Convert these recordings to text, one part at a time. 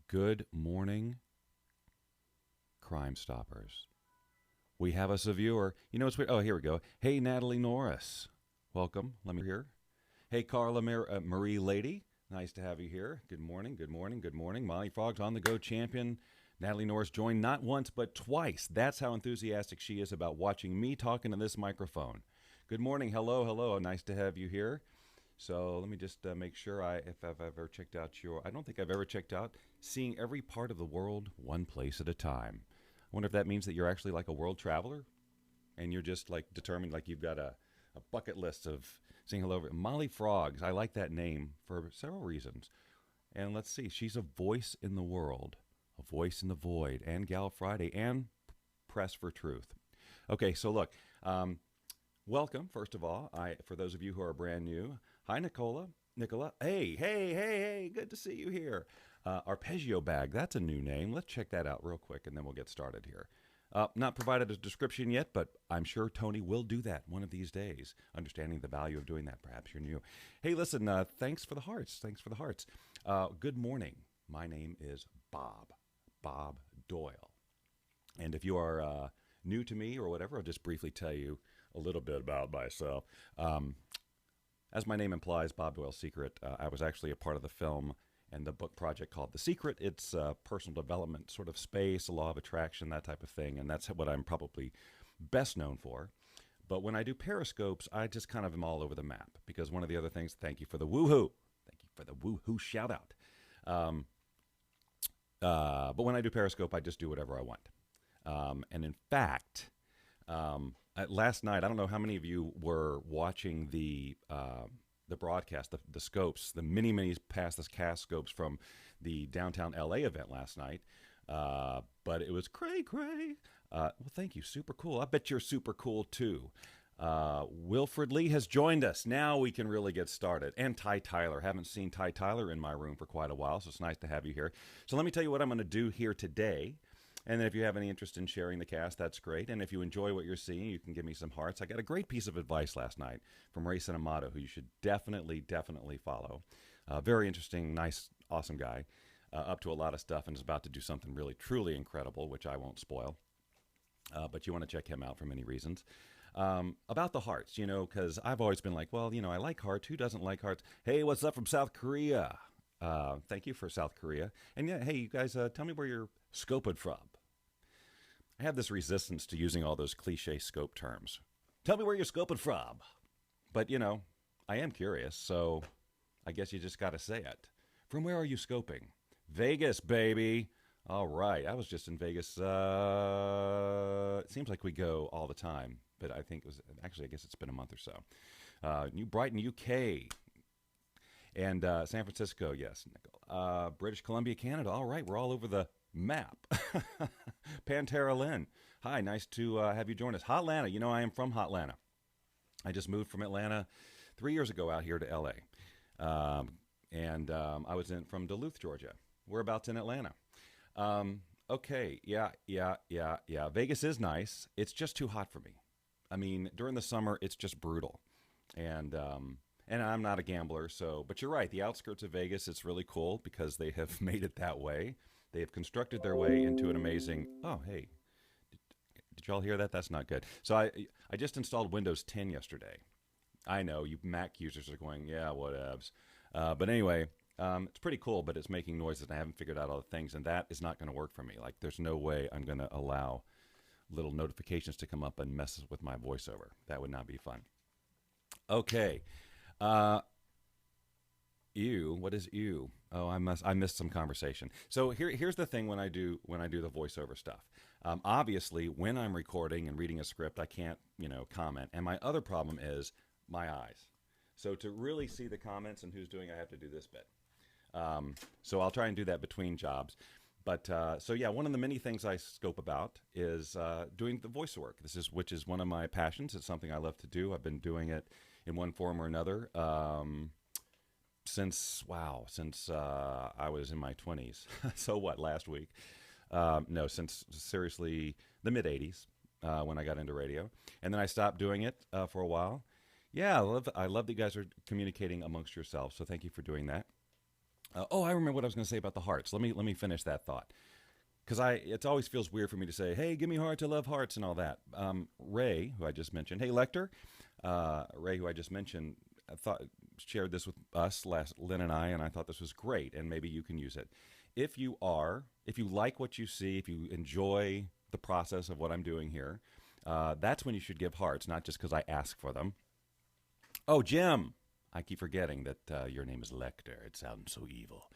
Good morning, Crime Stoppers. We have us a viewer. You know what's weird? Oh, here we go. Hey, Natalie Norris. Welcome. Let me hear. Hey, Carla Marie Lady. Nice to have you here. Good morning, good morning, good morning. Molly Frog's on the go champion. Natalie Norris joined not once, but twice. That's how enthusiastic she is about watching me talking to this microphone. Good morning. Hello, hello. Nice to have you here. So let me just make sure if I've ever checked out I don't think I've ever checked out seeing every part of the world one place at a time. I wonder if that means that you're actually like a world traveler and you're just like determined, like you've got a bucket list of seeing hello. Molly Frogs. I like that name for several reasons. And let's see, she's a voice in the world, a voice in the void, and Gal Friday, and Press for Truth. Okay, so look, welcome, first of all. For those of you who are brand new, hi, Nicola. Hey, good to see you here. Arpeggio Bag, that's a new name. Let's check that out real quick, and then we'll get started here. Not provided a description yet, but I'm sure Tony will do that one of these days, understanding the value of doing that. Perhaps you're new. Hey, listen, thanks for the hearts. Good morning. My name is Bob Doyle. And if you are new to me or whatever, I'll just briefly tell you a little bit about myself. As my name implies, Bob Doyle's Secret, I was actually a part of the film and the book project called The Secret. It's personal development sort of space, a law of attraction, that type of thing, and that's what I'm probably best known for. But when I do Periscopes, I just kind of am all over the map, because one of the other things, thank you for the woohoo. Thank you for the woohoo shout out. But when I do Periscope, I just do whatever I want. And in fact, last night, I don't know how many of you were watching the broadcast, the scopes, the mini past the cast scopes from the downtown LA event last night. But it was cray. Well, thank you. Super cool. I bet you're super cool too. Wilfred Lee has joined us. Now we can really get started. And Ty Tyler. Haven't seen Ty Tyler in my room for quite a while, so it's nice to have you here. So let me tell you what I'm going to do here today. And then if you have any interest in sharing the cast, that's great. And if you enjoy what you're seeing, you can give me some hearts. I got a great piece of advice last night from Ray Cinemato, who you should definitely follow. Very interesting, nice, awesome guy, up to a lot of stuff, and is about to do something really, truly incredible, which I won't spoil. But you want to check him out for many reasons. About the hearts, because I've always been like, well, I like hearts. Who doesn't like hearts? Hey, what's up from South Korea? Thank you for South Korea. And yeah, hey, you guys, tell me where you're scoped from. I have this resistance to using all those cliche scope terms. Tell me where you're scoping from. But, I am curious, so I guess you just got to say it. From where are you scoping? Vegas, baby. All right. I was just in Vegas. It seems like we go all the time, but I think I guess it's been a month or so. New Brighton, UK. And San Francisco, yes. British Columbia, Canada. All right. We're all over the map. Pantera Lynn. Hi, nice to have you join us. Hotlanta. I am from Hotlanta. I just moved from Atlanta 3 years ago out here to LA. I was from Duluth, Georgia. Whereabouts in Atlanta? Okay. Yeah. Vegas is nice. It's just too hot for me. I mean, during the summer, it's just brutal. And I'm not a gambler, but you're right. The outskirts of Vegas, it's really cool because they have made it that way. They have constructed their way into an amazing. Oh, hey, did y'all hear that? That's not good. So I just installed Windows 10 yesterday. I know you Mac users are going, yeah, whatevs. But anyway, it's pretty cool, but it's making noises, and I haven't figured out all the things, and that is not going to work for me. Like, there's no way I'm going to allow little notifications to come up and mess with my voiceover. That would not be fun. Okay. Ew. What is ew? Oh, I missed some conversation. So here's the thing when I do the voiceover stuff. Obviously, when I'm recording and reading a script, I can't comment. And my other problem is my eyes. So to really see the comments and who's doing, I have to do this bit. So I'll try and do that between jobs. But so yeah, one of the many things I scope about is doing the voice work. Which is one of my passions. It's something I love to do. I've been doing it in one form or another. Since I was in my 20s. So what, last week? No, since seriously the mid-'80s when I got into radio. And then I stopped doing it for a while. Yeah, I love that you guys are communicating amongst yourselves, so thank you for doing that. Oh, I remember what I was going to say about the hearts. Let me finish that thought because it always feels weird for me to say, "Hey, give me hearts. I love hearts," and all that. Ray, who I just mentioned, hey Lecter, Ray, who I just mentioned, I thought shared this with us last Lynn and I thought this was great, and maybe you can use it. If you like what you see, if you enjoy the process of what I'm doing here, that's when you should give hearts, not just because I ask for them. Oh, Jim, I keep forgetting that your name is Lecter. It sounds so evil.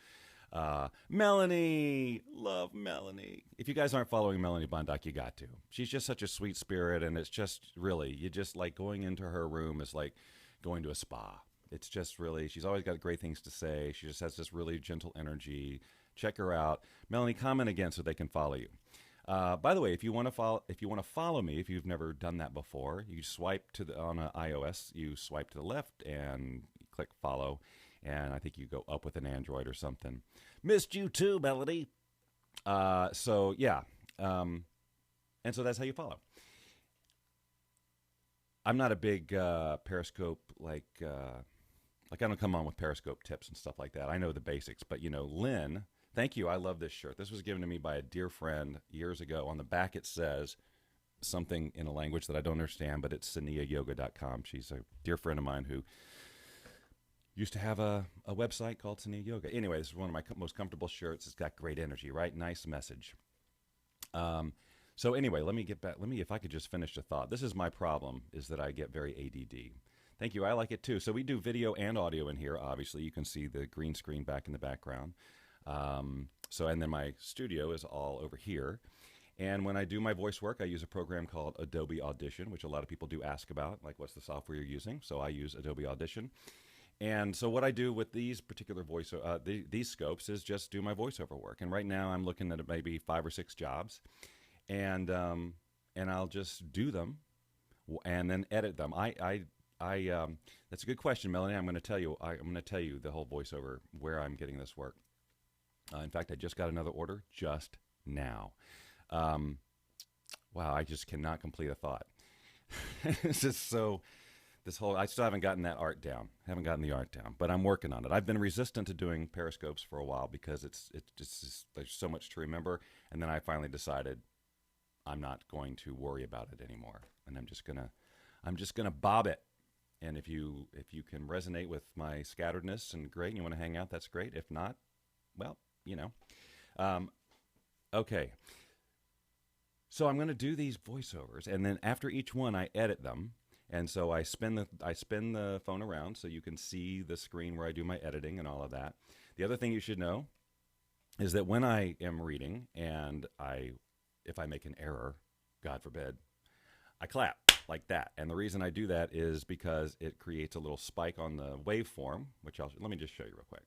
Melanie, love Melanie. If you guys aren't following Melanie Bondoc, you got to. She's just such a sweet spirit, and it's just really, you just like going into her room is like going to a spa. It's just really, she's always got great things to say. She just has this really gentle energy. Check her out. Melanie, comment again so they can follow you. By the way, if you want to follow me, if you've never done that before, you swipe on iOS, you swipe to the left and click follow, and I think you go up with an Android or something. Missed you too, Melody. So yeah, and so that's how you follow. I'm not a big Periscope like I don't come on with Periscope tips and stuff like that. I know the basics, but Lynn. Thank you. I love this shirt. This was given to me by a dear friend years ago. On the back, it says something in a language that I don't understand, but it's saniayoga.com. She's a dear friend of mine who used to have a website called Sania Yoga. Anyway, this is one of my most comfortable shirts. It's got great energy, right? Nice message. So anyway, let me get back. If I could just finish the thought. This is my problem, is that I get very ADD. Thank you. I like it too. So we do video and audio in here. Obviously, you can see the green screen back in the background. And then my studio is all over here. And when I do my voice work, I use a program called Adobe Audition, which a lot of people do ask about, like what's the software you're using. So I use Adobe Audition. And so what I do with these particular these scopes is just do my voiceover work. And right now I'm looking at maybe 5 or 6 jobs, and I'll just do them and then edit them. That's a good question, Melanie. I'm going to tell you the whole voiceover where I'm getting this work. In fact, I just got another order just now. Wow, I just cannot complete a thought. It's just so, I still haven't gotten that art down. Haven't gotten the art down, but I'm working on it. I've been resistant to doing Periscopes for a while because there's so much to remember. And then I finally decided I'm not going to worry about it anymore. And I'm just gonna bob it. And if you can resonate with my scatteredness, and great, and you want to hang out, that's great. If not, well, okay. So I'm going to do these voiceovers, and then after each one, I edit them. And so I spin the phone around so you can see the screen where I do my editing and all of that. The other thing you should know is that when I am reading and if I make an error, God forbid, I clap like that. And the reason I do that is because it creates a little spike on the waveform, which let me just show you real quick.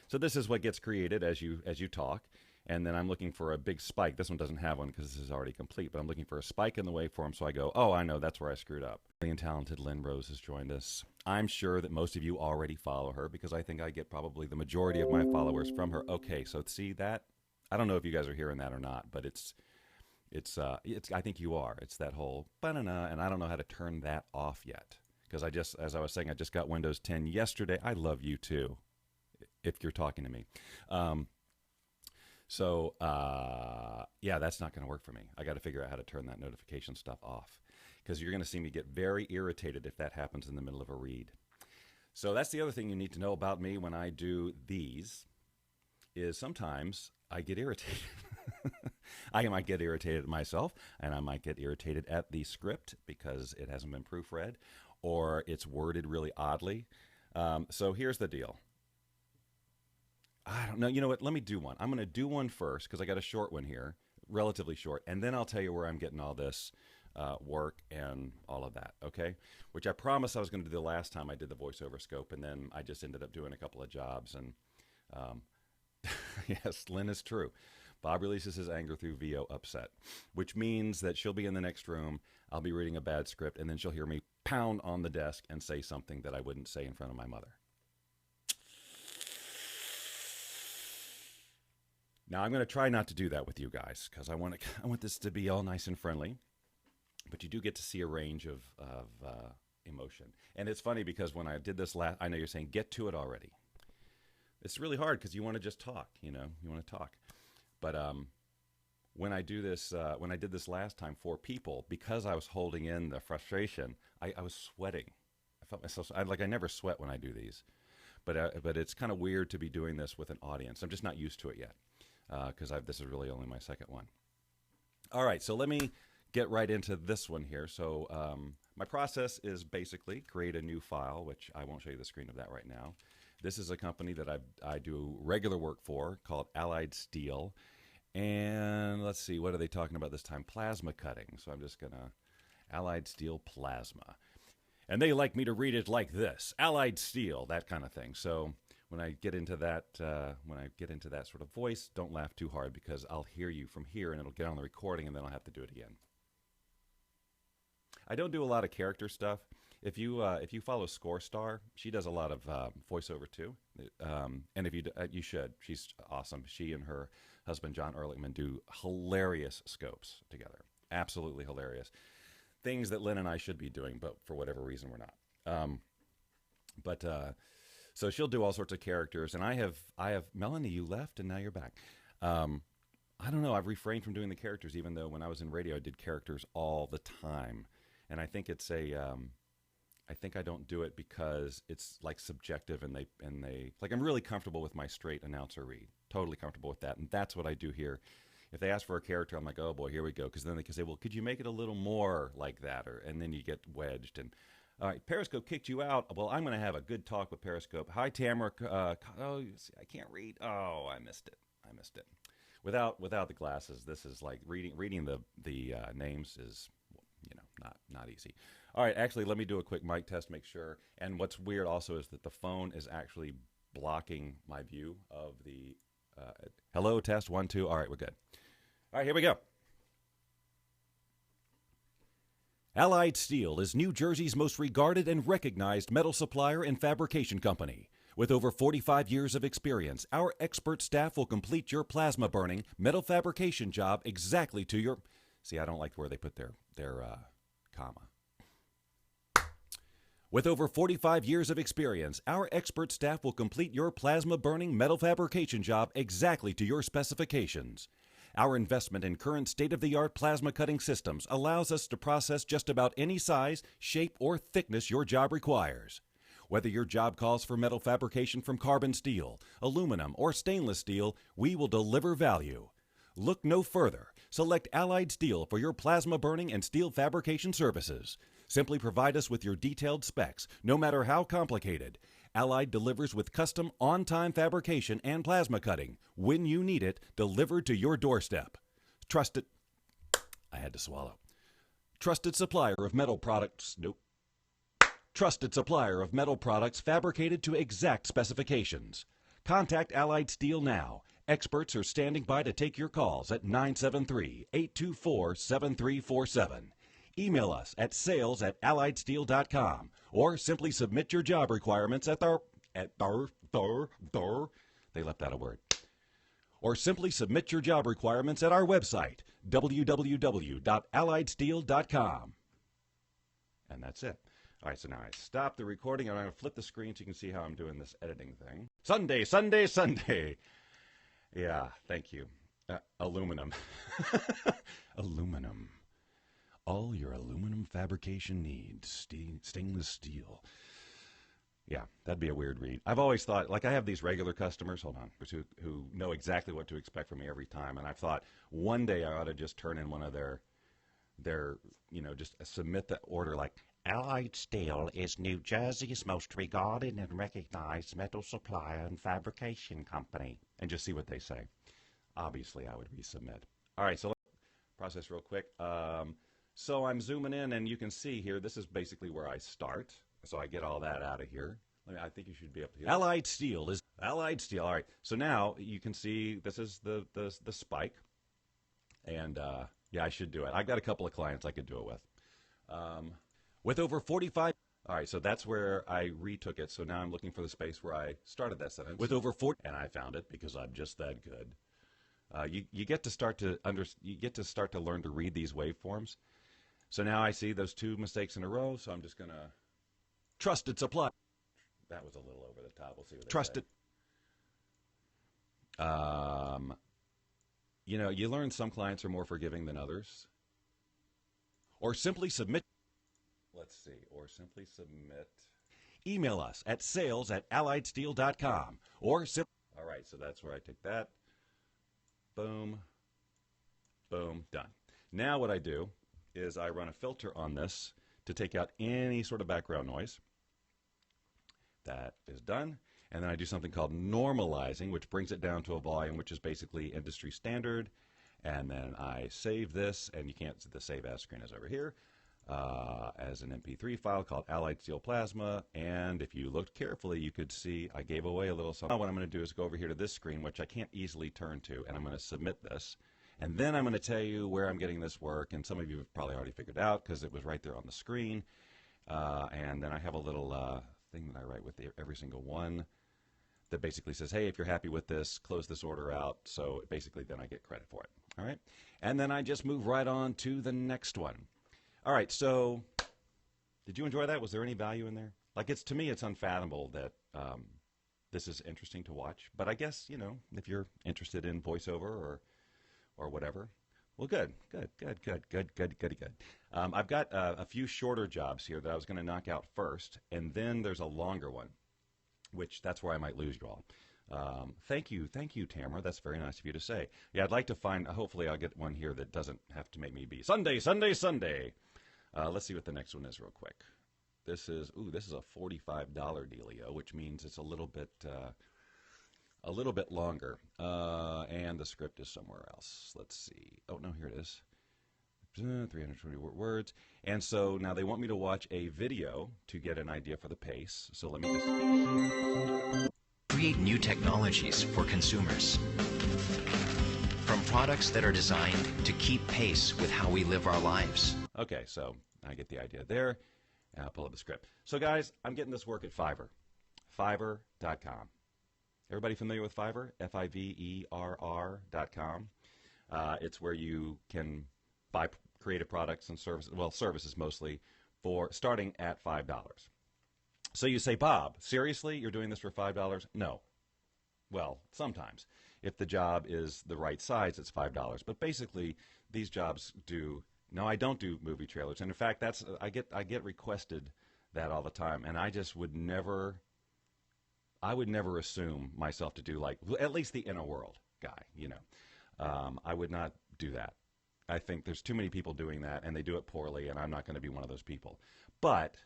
So this is what gets created as you talk. And then I'm looking for a big spike. This one doesn't have one because this is already complete, but I'm looking for a spike in the waveform. So I go, oh, I know, that's where I screwed up. The talented Lynn Rose has joined us. I'm sure that most of you already follow her because I think I get probably the majority of my followers from her. Okay, so see that? I don't know if you guys are hearing that or not, but it's I think you are. It's that whole banana, and I don't know how to turn that off yet because as I was saying, I just got Windows 10 yesterday. I love you too, if you're talking to me. Yeah, that's not going to work for me. I got to figure out how to turn that notification stuff off because you're going to see me get very irritated if that happens in the middle of a read. So that's the other thing you need to know about me when I do these is sometimes I get irritated. I might get irritated at myself, and I might get irritated at the script because it hasn't been proofread or it's worded really oddly. So here's the deal. I don't know. You know what? Let me do one. I'm going to do one first because I got a short one here, relatively short, and then I'll tell you where I'm getting all this work and all of that, okay? Which I promised I was going to do the last time I did the voiceover scope, and then I just ended up doing a couple of jobs. And yes, Lynn is true. Bob releases his anger through VO upset, which means that she'll be in the next room, I'll be reading a bad script, and then she'll hear me pound on the desk and say something that I wouldn't say in front of my mother. Now, I'm going to try not to do that with you guys because I want this to be all nice and friendly, but you do get to see a range of emotion. And it's funny because when I did this I know you're saying, get to it already. It's really hard because you want to just talk, you know, you want to talk. But when I do this, when I did this last time for people, because I was holding in the frustration, I was sweating. I felt myself like I never sweat when I do these, but it's kind of weird to be doing this with an audience. I'm just not used to it yet because this is really only my second one. All right, so let me get right into this one here. So my process is basically create a new file, which I won't show you the screen of that right now. This is a company that I do regular work for called Allied Steel. And let's see, what are they talking about this time? Plasma cutting. So I'm just going to Allied Steel Plasma. And they like me to read it like this, Allied Steel, that kind of thing. So when I get into that sort of voice, don't laugh too hard because I'll hear you from here and it'll get on the recording and then I'll have to do it again. I don't do a lot of character stuff. If you follow Scorestar, she does a lot of voiceover too, and if you should. She's awesome. She and her husband John Ehrlichman do hilarious scopes together. Absolutely hilarious things that Lynn and I should be doing, but for whatever reason we're not. So she'll do all sorts of characters, and I have Melanie. You left, and now you're back. I don't know. I've refrained from doing the characters, even though when I was in radio, I did characters all the time, and I think it's I think I don't do it because it's like subjective and they like I'm really comfortable with my straight announcer read. Totally comfortable with that. And that's what I do here. If they ask for a character, I'm like, oh boy, here we go. Because then they can say, well, could you make it a little more like that? And then you get wedged. And all right, Periscope kicked you out. Well, I'm going to have a good talk with Periscope. Hi, Tamara. Oh, I can't read. Oh, I missed it. Without the glasses, this is like reading the names is, you know, not easy. All right, actually, let me do a quick mic test, make sure. And what's weird also is that the phone is actually blocking my view of the... hello, test, 1, 2. All right, we're good. All right, here we go. Allied Steel is New Jersey's most regarded and recognized metal supplier and fabrication company. With over 45 years of experience, our expert staff will complete your plasma burning metal fabrication job exactly to your... See, I don't like where they put their comma. With over 45 years of experience, our expert staff will complete your plasma burning metal fabrication job exactly to your specifications. Our investment in current state-of-the-art plasma cutting systems allows us to process just about any size, shape, or thickness your job requires. Whether your job calls for metal fabrication from carbon steel, aluminum, or stainless steel, we will deliver value. Look no further. Select Allied Steel for your plasma burning and steel fabrication services. Simply provide us with your detailed specs, no matter how complicated. Allied delivers with custom, on-time fabrication and plasma cutting. When you need it, delivered to your doorstep. Trusted... I had to swallow. Trusted supplier of metal products... Nope. Trusted supplier of metal products fabricated to exact specifications. Contact Allied Steel now. Experts are standing by to take your calls at 973-824-7347. Email us at sales@alliedsteel.com or simply submit your job requirements at they left out a word. Or simply submit your job requirements at our website, www.alliedsteel.com. And that's it. All right, so now I stop the recording, and I'm going to flip the screen so you can see how I'm doing this editing thing. Sunday, Sunday, Sunday. Yeah, thank you. Aluminum. Aluminum. All your aluminum fabrication needs. Stainless steel. Yeah, that'd be a weird read. I've always thought, like I have these regular customers, who know exactly what to expect from me every time, and I've thought one day I ought to just turn in one of their just submit the order like, Allied Steel is New Jersey's most regarded and recognized metal supplier and fabrication company. And just see what they say. Obviously, I would resubmit. All right, so let's process real quick. So I'm zooming in, and you can see here, this is basically where I start. So I get all that out of here. I think you should be able to hear. Allied Steel is Allied Steel. All right, so now you can see this is the spike. And, yeah, I should do it. I've got a couple of clients I could do it with. With over 45... All right, so that's where I retook it. So now I'm looking for the space where I started that sentence. With over 40... And I found it because I'm just that good. You get to start to learn to read these waveforms. So now I see those two mistakes in a row, so I'm just going to... Trusted supply. That was a little over the top. We'll see what they say. Um, you learn some clients are more forgiving than others. Or simply submit. Let's see. Or simply submit. Email us at sales@alliedsteel.com. Or simply. All right, so that's where I take that. Boom. Boom. Done. Now what I do is I run a filter on this to take out any sort of background noise. That is done. And then I do something called normalizing, which brings it down to a volume which is basically industry standard. And then I save this, and you can't see the save as screen is over here, as an MP3 file called Allied Steel Plasma. And if you looked carefully, you could see I gave away a little something. Now what I'm going to do is go over here to this screen, which I can't easily turn to, and I'm going to submit this. And then I'm going to tell you where I'm getting this work, and some of you have probably already figured out because it was right there on the screen. And then I have a little thing that I write with every single one that basically says, hey, if you're happy with this, close this order out. So basically then I get credit for it. All right. And then I just move right on to the next one. All right. So did you enjoy that? Was there any value in there? Like, to me, it's unfathomable that this is interesting to watch. But I guess, if you're interested in voiceover or whatever, well, good. I've got a few shorter jobs here that I was going to knock out first, and then there's a longer one, which that's where I might lose you all. Thank you, Tamara. That's very nice of you to say. Yeah, I'd like to find, hopefully I'll get one here that doesn't have to make me be Sunday. Let's see what the next one is real quick. This is a $45 dealio, which means it's a little bit longer. And the script is somewhere else. Let's see. Oh, no, here it is. 320 words. And so now they want me to watch a video to get an idea for the pace. So let me just create new technologies for consumers. From products that are designed to keep pace with how we live our lives. Okay, so I get the idea there. And I'll pull up the script. So guys, I'm getting this work at Fiverr. Fiverr.com. Everybody familiar with Fiverr? Fiverr.com. It's where you can buy creative products and services, well, services mostly, for starting at $5. So you say, Bob, seriously, you're doing this for $5? No. Well, sometimes. If the job is the right size, it's $5. But basically, these jobs do. No, I don't do movie trailers. And in fact, I get requested that all the time, and I just would never. I would never assume myself to do, like, at least the inner world guy. I would not do that. I think there's too many people doing that, and they do it poorly, and I'm not going to be one of those people. But,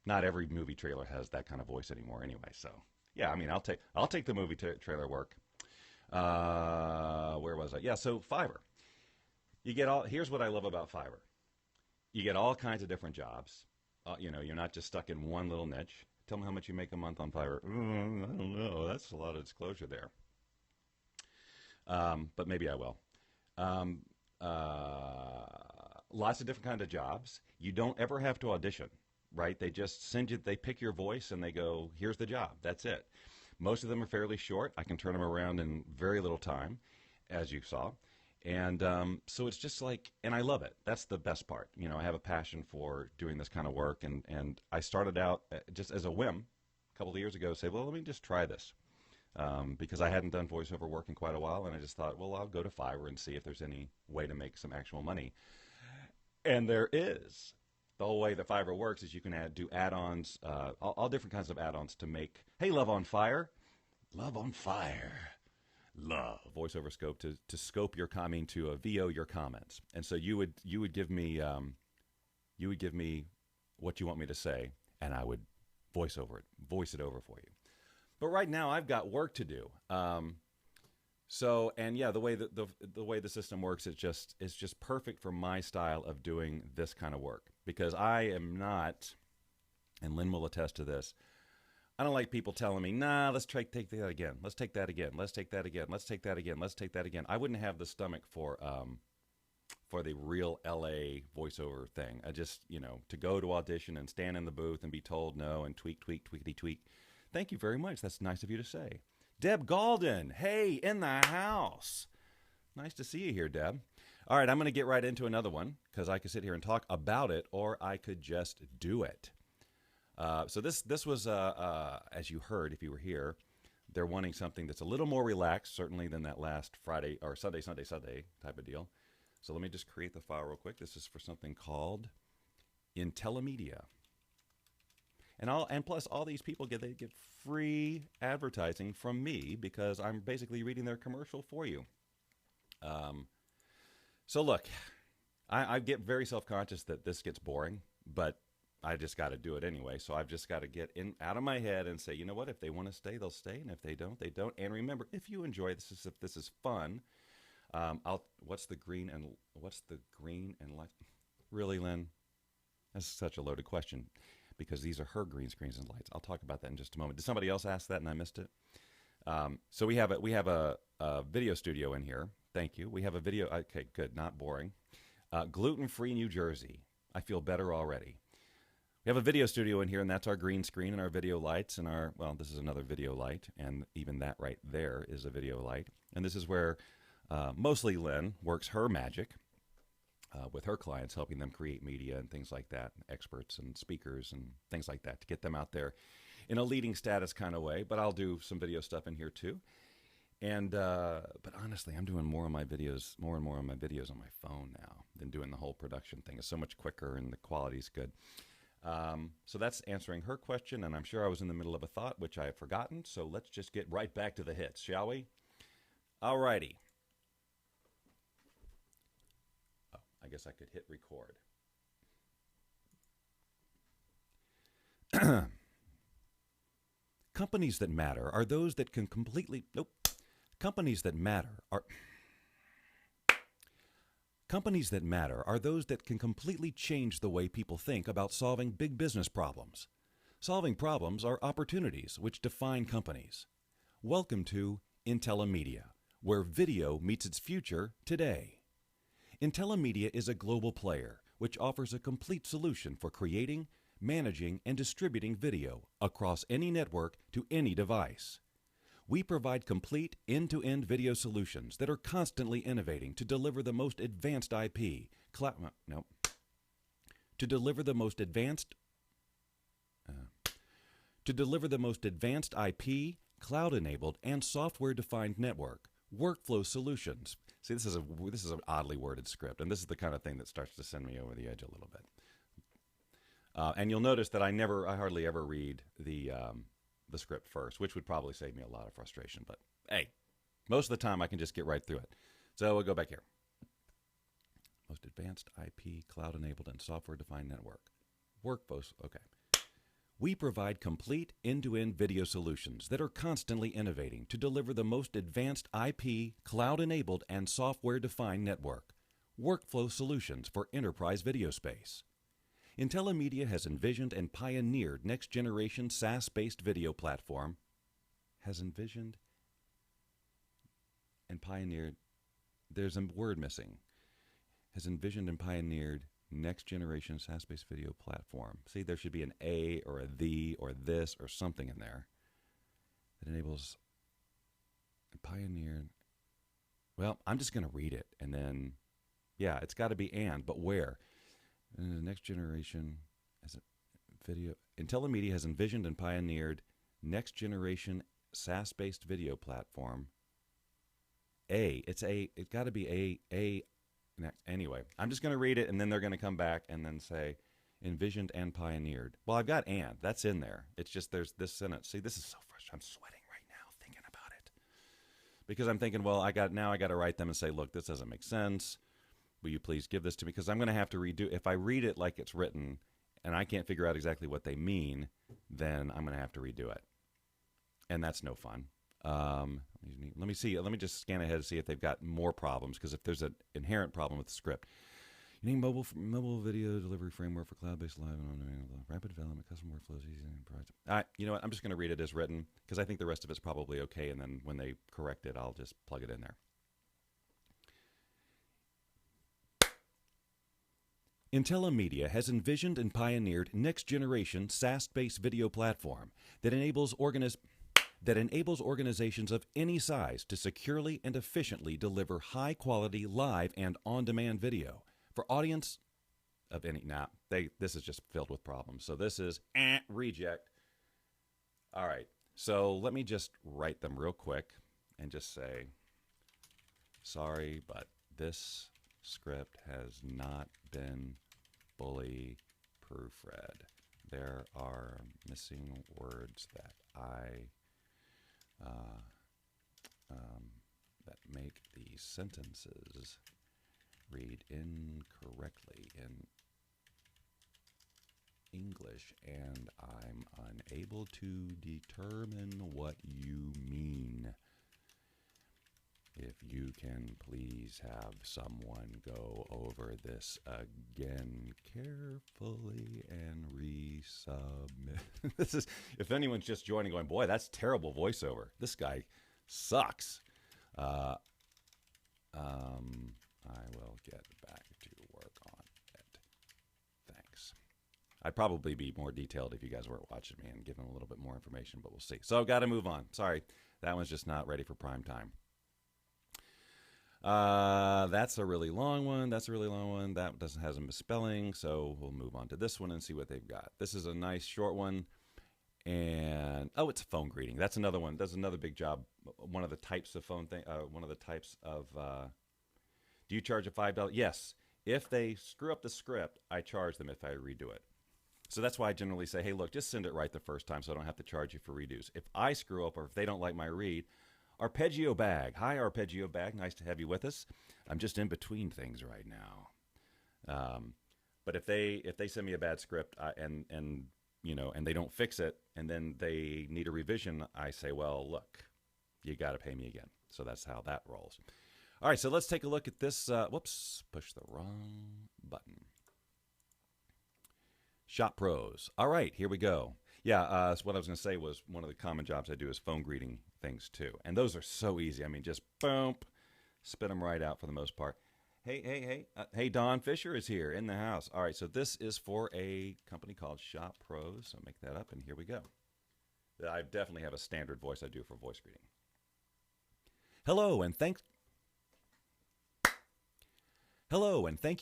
not every movie trailer has that kind of voice anymore anyway. So, yeah, I mean, I'll take the movie trailer work. Where was I? Yeah, so Fiverr. Here's what I love about Fiverr. You get all kinds of different jobs. You're not just stuck in one little niche. Tell me how much you make a month on Fiverr. I don't know. That's a lot of disclosure there. But maybe I will. Lots of different kinds of jobs. You don't ever have to audition, right? They just they pick your voice and they go, here's the job. That's it. Most of them are fairly short. I can turn them around in very little time, as you saw. And so it's just like, and I love it. That's the best part. I have a passion for doing this kind of work. And I started out just as a whim a couple of years ago, say, well, let me just try this. Because I hadn't done voiceover work in quite a while, and I just thought, well, I'll go to Fiverr and see if there's any way to make some actual money. And there is. The whole way that Fiverr works is you can do add-ons, all different kinds of add-ons to make, hey, Love on Fire. Love on Fire. Love. VoiceOver Scope to scope your comment, to VO your comments. And so you would give me what you want me to say, and I would voice it over for you. But right now I've got work to do. The way the system works is just perfect for my style of doing this kind of work, because I am not, and Lynn will attest to this, I don't like people telling me, nah, let's take that again. Let's take that again. Let's take that again. Let's take that again. Let's take that again. I wouldn't have the stomach for the real LA voiceover thing. I just, to go to audition and stand in the booth and be told no and tweak. Thank you very much. That's nice of you to say. Deb Galden, hey, in the house. Nice to see you here, Deb. All right, I'm going to get right into another one because I could sit here and talk about it, or I could just do it. So this was, as you heard if you were here, they're wanting something that's a little more relaxed, certainly than that last Friday or Sunday type of deal. So let me just create the file real quick. This is for something called Intellipedia. And plus all these people get free advertising from me because I'm basically reading their commercial for you. So look, I get very self-conscious that this gets boring, but I just got to do it anyway. So I've just got to get out of my head and say, you know what? If they want to stay, they'll stay, and if they don't, they don't. And remember, if you enjoy this, if this is fun, what's the green and light? Really, Lynn? That's such a loaded question because these are her green screens and lights. I'll talk about that in just a moment. Did somebody else ask that and I missed it? So we have a video studio in here. Thank you. We have a video. Okay, good. Not boring. Gluten-free New Jersey. I feel better already. We have a video studio in here, and that's our green screen and our video lights and this is another video light, and even that right there is a video light. And this is where mostly Lynn works her magic with her clients, helping them create media and things like that, experts and speakers and things like that to get them out there in a leading status kind of way. But I'll do some video stuff in here too. And but honestly, I'm doing more and more on my videos on my phone now than doing the whole production thing. It's so much quicker and the quality's good. So that's answering her question, and I'm sure I was in the middle of a thought, which I have forgotten. So let's just get right back to the hits, shall we? All righty. Oh, I guess I could hit record. Companies that matter are those that can completely... Nope. Companies that matter are those that can completely change the way people think about solving big business problems. Solving problems are opportunities which define companies. Welcome to Intellipedia, where video meets its future today. Intellipedia is a global player which offers a complete solution for creating, managing, and distributing video across any network to any device. We provide complete end-to-end video solutions that are constantly innovating to deliver the most advanced IP, cloud-enabled, and software-defined network workflow solutions. See, this is an oddly worded script, and this is the kind of thing that starts to send me over the edge a little bit. And you'll notice that I hardly ever read the script first, which would probably save me a lot of frustration. But hey, most of the time I can just get right through it. So we'll go back here. Most advanced IP, cloud-enabled, and software-defined network. Workflows, okay. We provide complete end-to-end video solutions that are constantly innovating to deliver the most advanced IP, cloud-enabled, and software-defined network. Workflow solutions for enterprise video space. Intellipedia has envisioned and pioneered next-generation SaaS-based video platform. There's a word missing. Has envisioned and pioneered next-generation SaaS-based video platform. See, there should be an A or a the or this or something in there that enables and pioneered. Well, I'm just going to read it, and then, yeah, it's got to be and, but where? And the next generation as a video. Intellipedia has envisioned and pioneered next generation SaaS-based video platform. It's got to be a next. Anyway, I'm just going to read it, and then they're going to come back and then say envisioned and pioneered. Well, I've got and. That's in there. It's just there's this sentence. See, this is so frustrating. I'm sweating right now thinking about it. Because I'm thinking, well, I got to write them and say, look, this doesn't make sense. Will you please give this to me? Because I'm going to have to redo. If I read it like it's written and I can't figure out exactly what they mean, then I'm going to have to redo it. And that's no fun. Let me see. Let me just scan ahead to see if they've got more problems. Because if there's an inherent problem with the script, you need mobile video delivery framework for cloud-based live and on-demand rapid development, custom workflows, easy and project. All right, you know what? I'm just going to read it as written because I think the rest of it's probably okay. And then when they correct it, I'll just plug it in there. Intellipedia has envisioned and pioneered next-generation SaaS-based video platform that enables organizations of any size to securely and efficiently deliver high-quality live and on-demand video for audience of any. This is just filled with problems. So this is reject. All right. So let me just write them real quick and just say, sorry, but this script has not been fully proofread. There are missing words that that make the sentences read incorrectly in English, and I'm unable to determine what you mean. If you can please have someone go over this again carefully and resubmit. This is, if anyone's just joining going, boy, that's terrible voiceover. This guy sucks. I will get back to work on it. Thanks. I'd probably be more detailed if you guys weren't watching me and giving a little bit more information, but we'll see. So got to move on. Sorry, that one's just not ready for prime time. That's a really long one. That's a really long one. That has a misspelling, so we'll move on to this one and see what they've got. This is a nice short one. And, oh, it's a phone greeting. That's another one. That's another big job. One of the types of phone thing, one of the types of, do you charge a $5? Yes. If they screw up the script, I charge them if I redo it. So that's why I generally say, hey, look, just send it right the first time so I don't have to charge you for redos. If I screw up or if they don't like my read, Arpeggio Bag. Hi, Arpeggio Bag. Nice to have you with us. I'm just in between things right now. But if they send me a bad script and they don't fix it, and then they need a revision, I say, well, look, you got to pay me again. So that's how that rolls. All right, so let's take a look at this. Whoops, push the wrong button. Shop Pros. All right, here we go. Yeah, so what I was going to say was one of the common jobs I do is phone greeting things too. And those are so easy. I mean, just boom, spit them right out for the most part. Hey, Don Fisher is here in the house. All right, so this is for a company called Shop Pros. So make that up, and here we go. I definitely have a standard voice I do for voice greeting. Hello, and thank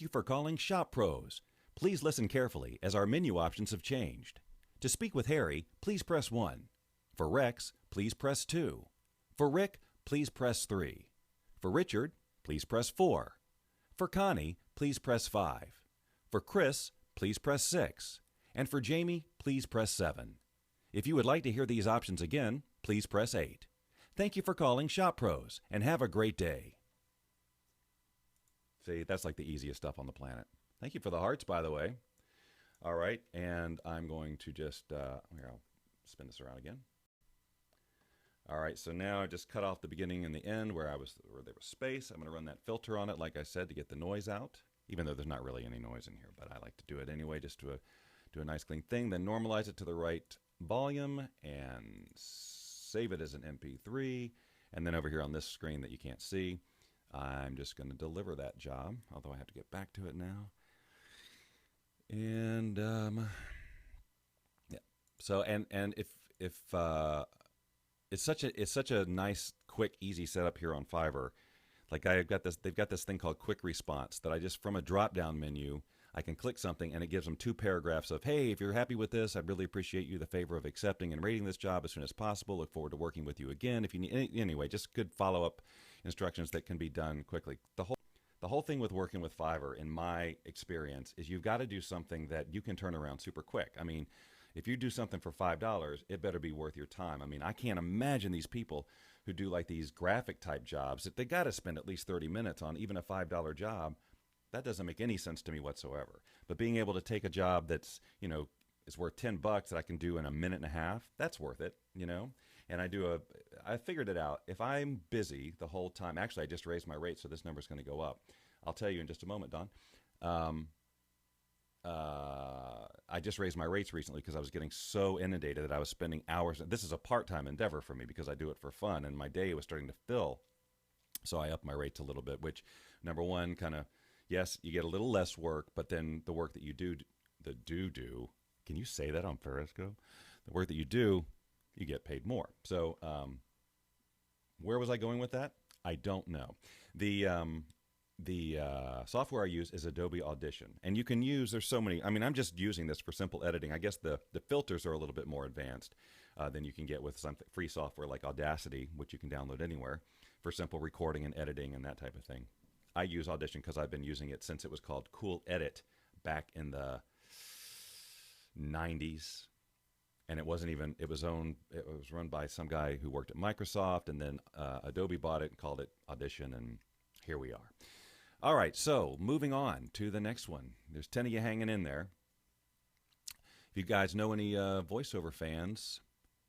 you for calling Shop Pros. Please listen carefully as our menu options have changed. To speak with Harry, please press 1. For Rex, please press 2. For Rick, please press 3. For Richard, please press 4. For Connie, please press 5. For Chris, please press 6. And for Jamie, please press 7. If you would like to hear these options again, please press 8. Thank you for calling Shop Pros, and have a great day. See, that's like the easiest stuff on the planet. Thank you for the hearts, by the way. All right, and I'm going to just, here, I'll spin this around again. All right, so now I just cut off the beginning and the end where there was space. I'm going to run that filter on it, like I said, to get the noise out, even though there's not really any noise in here, but I like to do it anyway, just to do a nice clean thing. Then normalize it to the right volume and save it as an MP3. And then over here on this screen that you can't see, I'm just going to deliver that job, although I have to get back to it now. And yeah. So and if it's such a nice, quick, easy setup here on Fiverr. Like they've got this thing called Quick Response that I just, from a drop-down menu, I can click something and it gives them 2 paragraphs of, hey, if you're happy with this, I'd really appreciate you the favor of accepting and rating this job as soon as possible. Look forward to working with you again. If you need, anyway, just good follow-up instructions that can be done quickly. The whole thing with working with Fiverr, in my experience, is you've got to do something that you can turn around super quick. I mean, if you do something for $5, it better be worth your time. I mean, I can't imagine these people who do like these graphic type jobs that they got to spend at least 30 minutes on even a $5 job. That doesn't make any sense to me whatsoever. But being able to take a job that's, is worth $10 that I can do in a minute and a half, that's worth it, And I figured it out. If I'm busy the whole time, actually I just raised my rate, so this number's going to go up. I'll tell you in just a moment, Don. I just raised my rates recently because I was getting so inundated that I was spending hours. This is a part-time endeavor for me because I do it for fun, and my day was starting to fill. So I upped my rates a little bit, which, number one, kind of, yes, you get a little less work, but then the work that you do, can you say that on Periscope? The work that you do, you get paid more. So where was I going with that? I don't know. The software I use is Adobe Audition, and there's so many. I mean, I'm just using this for simple editing. I guess the filters are a little bit more advanced. than you can get with some free software like Audacity, which you can download anywhere for simple recording and editing and that type of thing. I use Audition because I've been using it since it was called Cool Edit back in the 90s. And it wasn't even, it was run by some guy who worked at Microsoft, and then Adobe bought it and called it Audition, and here we are. All right, so moving on to the next one. There's 10 of you hanging in there. If you guys know any voiceover fans,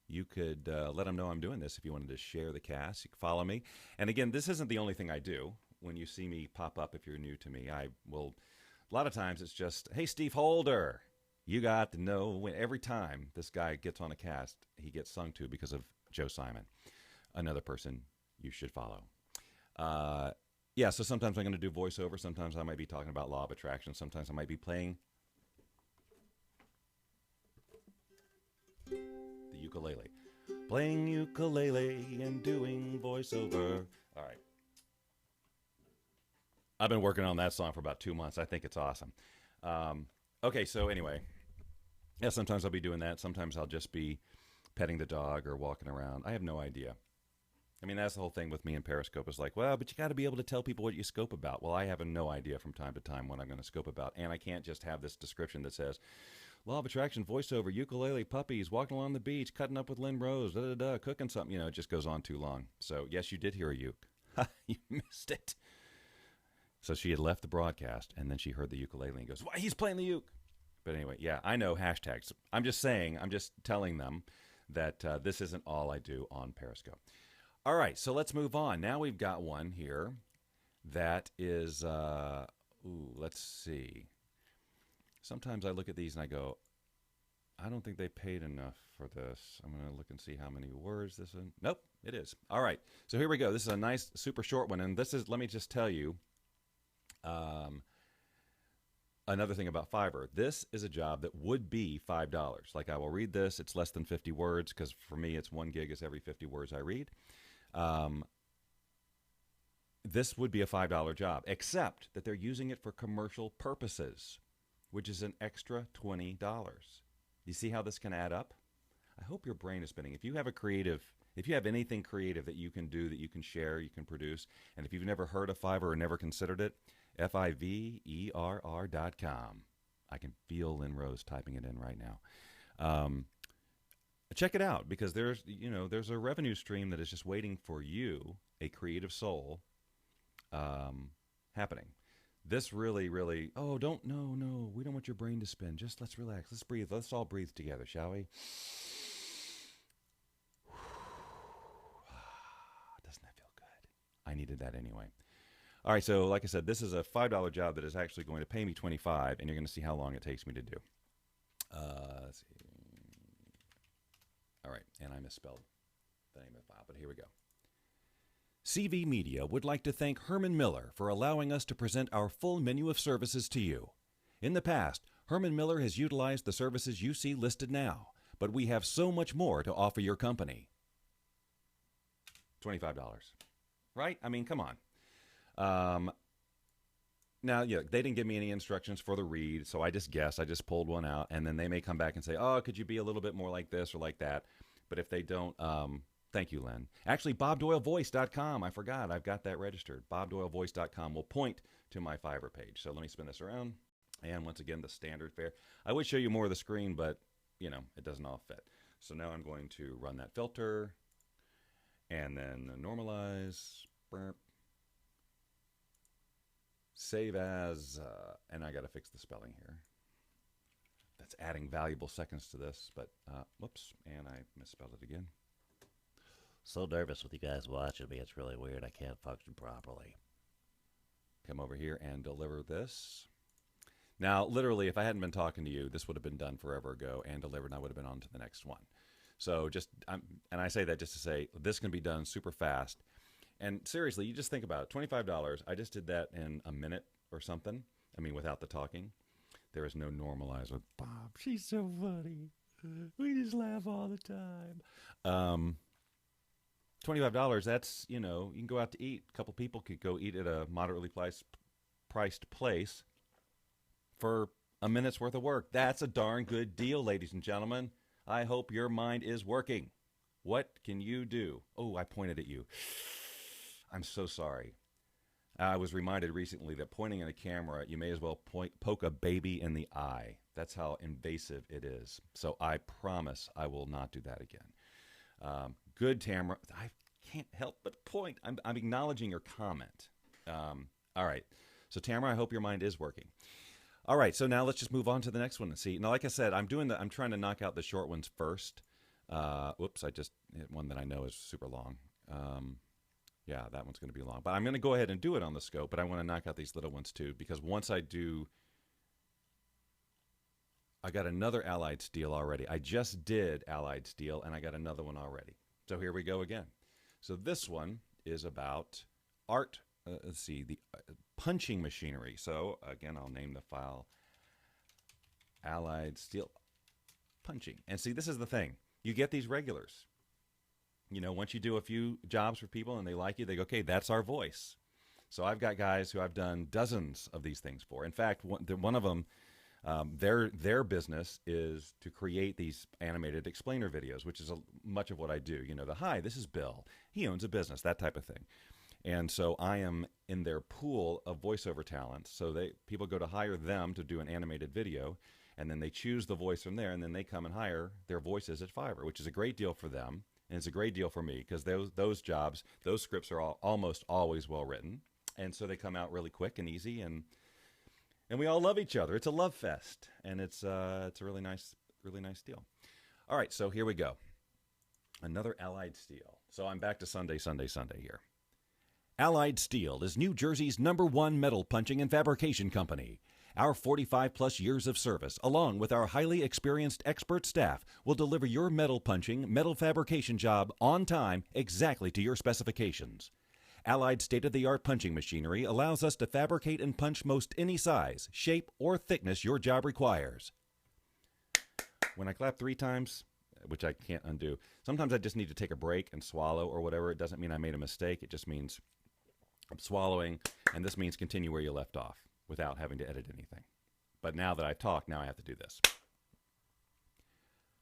you could let them know I'm doing this if you wanted to share the cast. You can follow me. And again, this isn't the only thing I do. When you see me pop up, if you're new to me, I will, a lot of times it's just, hey, Steve Holder. You got to know when every time this guy gets on a cast, he gets sung to because of Joe Simon, another person you should follow. Yeah, so sometimes I'm going to do voiceover. Sometimes I might be talking about law of attraction. Sometimes I might be playing the ukulele. Playing ukulele and doing voiceover. All right. I've been working on that song for about 2 months. I think it's awesome. Okay, so anyway. Yeah, sometimes I'll be doing that. Sometimes I'll just be petting the dog or walking around. I have no idea. I mean, that's the whole thing with me and Periscope is like, well, but you got to be able to tell people what you scope about. Well, I have no idea from time to time what I'm going to scope about. And I can't just have this description that says, law of attraction, voiceover, ukulele, puppies, walking along the beach, cutting up with Lynn Rose, cooking something. You know, it just goes on too long. So, yes, you did hear a uke. You missed it. So she had left the broadcast, and then she heard the ukulele and goes, why, he's playing the uke. But anyway, yeah, I know hashtags. I'm just telling them that this isn't all I do on Periscope. All right, so let's move on. Now we've got one here that is, let's see. Sometimes I look at these and I go, I don't think they paid enough for this. I'm going to look and see how many words this is. Nope, it is. All right, so here we go. This is a nice, super short one, and this is, let me just tell you, another thing about Fiverr, this is a job that would be $5. Like I will read this, it's less than 50 words because for me it's 1 gig is every 50 words I read. This would be a $5 job, except that they're using it for commercial purposes, which is an extra $20. You see how this can add up? I hope your brain is spinning. If you have anything creative that you can do, that you can share, you can produce, and if you've never heard of Fiverr or never considered it, Fiverr.com. I can feel Lynn Rose typing it in right now. Check it out because there's a revenue stream that is just waiting for you, a creative soul, happening. This really, really, no, we don't want your brain to spin. Just let's relax. Let's breathe. Let's all breathe together, shall we? Doesn't that feel good? I needed that anyway. All right, so like I said, this is a $5 job that is actually going to pay me $25, and you're going to see how long it takes me to do. Let's see. All right, and I misspelled the name of the file, but here we go. CV Media would like to thank Herman Miller for allowing us to present our full menu of services to you. In the past, Herman Miller has utilized the services you see listed now, but we have so much more to offer your company. $25, right? I mean, come on. Now, yeah, they didn't give me any instructions for the read, so I just guessed. I just pulled one out, and then they may come back and say, oh, could you be a little bit more like this or like that? But if they don't, thank you, Len. Actually, BobDoyleVoice.com. I forgot. I've got that registered. BobDoyleVoice.com will point to my Fiverr page. So let me spin this around. And once again, the standard fare. I would show you more of the screen, but, it doesn't all fit. So now I'm going to run that filter and then normalize. Burp. Save as, and I got to fix the spelling here. That's adding valuable seconds to this, but whoops, and I misspelled it again. So nervous with you guys watching me. It's really weird. I can't function properly. Come over here and deliver this. Now, literally, if I hadn't been talking to you, this would have been done forever ago and delivered, and I would have been on to the next one. So and I say that just to say this can be done super fast. And seriously, you just think about it. $25. I just did that in a minute or something. I mean, without the talking. There is no normalize with Bob. She's so funny. We just laugh all the time. $25, that's, you can go out to eat. A couple people could go eat at a moderately priced place for a minute's worth of work. That's a darn good deal, ladies and gentlemen. I hope your mind is working. What can you do? Oh, I pointed at you. I'm so sorry. I was reminded recently that pointing at a camera, you may as well poke a baby in the eye. That's how invasive it is. So I promise I will not do that again. Good, Tamara. I can't help but point. I'm acknowledging your comment. All right. So Tamara, I hope your mind is working. All right. So now let's just move on to the next one and see. Now, like I said, I'm trying to knock out the short ones first. Whoops, I just hit one that I know is super long. Yeah, that one's going to be long. But I'm going to go ahead and do it on the scope, but I want to knock out these little ones too, because once I do, I got another Allied Steel already. I just did Allied Steel, and I got another one already. So here we go again. So this one is about art, let's see, the punching machinery. So again, I'll name the file Allied Steel punching. And see, this is the thing. You get these regulars. You know, once you do a few jobs for people and they like you, they go, okay, that's our voice. So I've got guys who I've done dozens of these things for. In fact, one of them, their business is to create these animated explainer videos, which is much of what I do. You know, hi, this is Bill. He owns a business, that type of thing. And so I am in their pool of voiceover talents. So people go to hire them to do an animated video, and then they choose the voice from there, and then they come and hire their voices at Fiverr, which is a great deal for them. And it's a great deal for me because those jobs, those scripts are almost always well written. And so they come out really quick and easy, and we all love each other. It's a love fest, and it's a really nice deal. All right, so here we go. Another Allied Steel. So I'm back to Sunday here. Allied Steel is New Jersey's #1 metal punching and fabrication company. Our 45-plus years of service, along with our highly experienced expert staff, will deliver your metal punching, metal fabrication job on time, exactly to your specifications. Allied state-of-the-art punching machinery allows us to fabricate and punch most any size, shape, or thickness your job requires. When I clap 3 times, which I can't undo, sometimes I just need to take a break and swallow or whatever. It doesn't mean I made a mistake. It just means I'm swallowing, and this means continue where you left off, without having to edit anything. But now that I talk, now I have to do this.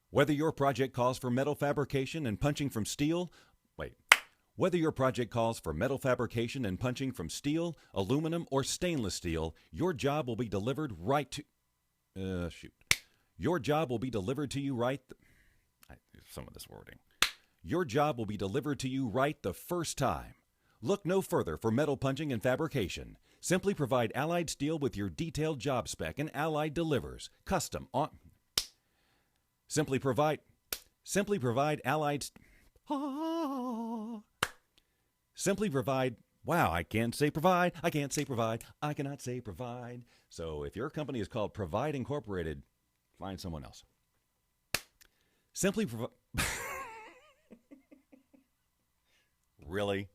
Whether your project calls for metal fabrication and punching from steel, aluminum, or stainless steel, your job will be delivered right to... Your job will be delivered to you right... some of this wording. Your job will be delivered to you right the first time. Look no further for metal punching and fabrication. Simply provide Allied Steel with your detailed job spec, and Allied delivers custom on. Simply provide Allied. Simply provide. Wow, I can't say provide. I cannot say provide. So if your company is called Provide Incorporated, find someone else. Simply provide. Really?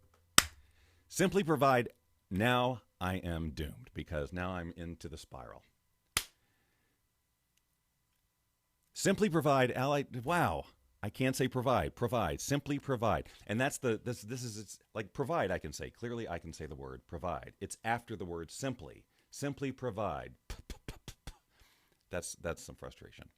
Simply provide. Now I am doomed because now I'm into the spiral. Simply provide Allied. Wow, I can't say provide. Provide. Simply provide. And that's this is it's like provide. I can say clearly. I can say the word provide. It's after the word simply. Simply provide. That's some frustration.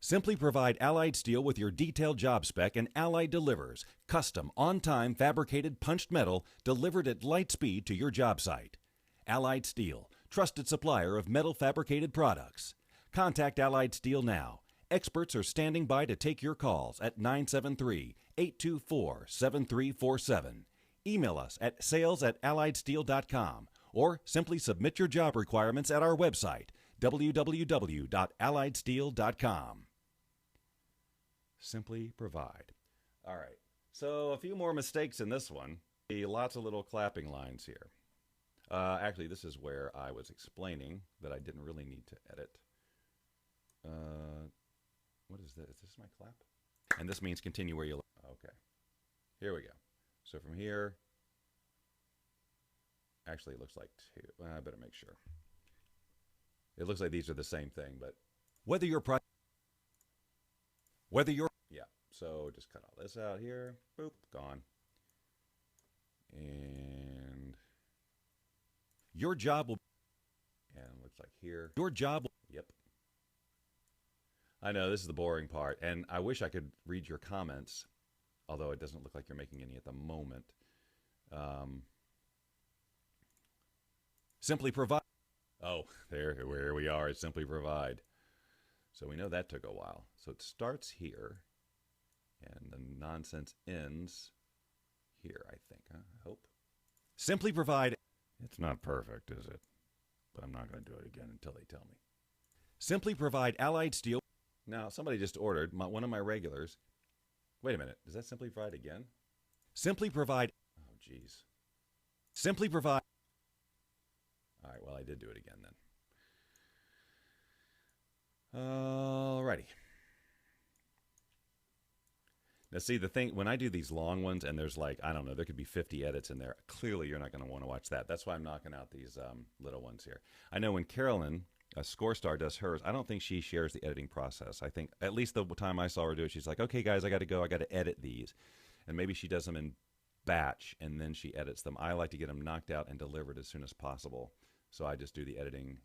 Simply provide Allied Steel with your detailed job spec, and Allied delivers custom, on-time, fabricated punched metal delivered at light speed to your job site. Allied Steel, trusted supplier of metal fabricated products. Contact Allied Steel now. Experts are standing by to take your calls at 973-824-7347. Email us at sales@alliedsteel.com or simply submit your job requirements at our website, www.alliedsteel.com. Simply provide. All right. So a few more mistakes in this one. Lots of little clapping lines here. Actually, this is where I was explaining that I didn't really need to edit. What is this? Is this my clap? And this means continue where you... Okay. Here we go. So from here... Actually, it looks like 2. I better make sure. It looks like these are the same thing, but... Yeah, so just cut all this out here. Boop, gone. And your job will... And looks like here. Your job will... Yep. I know this is the boring part, and I wish I could read your comments, although it doesn't look like you're making any at the moment. Simply provide. Oh, there, where we are. It's simply provide. So we know that took a while. So it starts here, and the nonsense ends here, I think. I hope. Simply provide. It's not perfect, is it? But I'm not going to do it again until they tell me. Simply provide allied steel. Now, somebody just ordered one of my regulars. Wait a minute. Does that simply provide again? Simply provide. Oh, geez. Simply provide. All right, well, I did do it again then. Alrighty. Now, see, the thing, when I do these long ones, and there's like, I don't know, there could be 50 edits in there. Clearly, you're not going to want to watch that. That's why I'm knocking out these little ones here. I know when Carolyn, a Score Star, does hers, I don't think she shares the editing process. I think, at least the time I saw her do it, she's like, okay, guys, I got to go. I got to edit these. And maybe she does them in batch, and then she edits them. I like to get them knocked out and delivered as soon as possible. So I just do the editing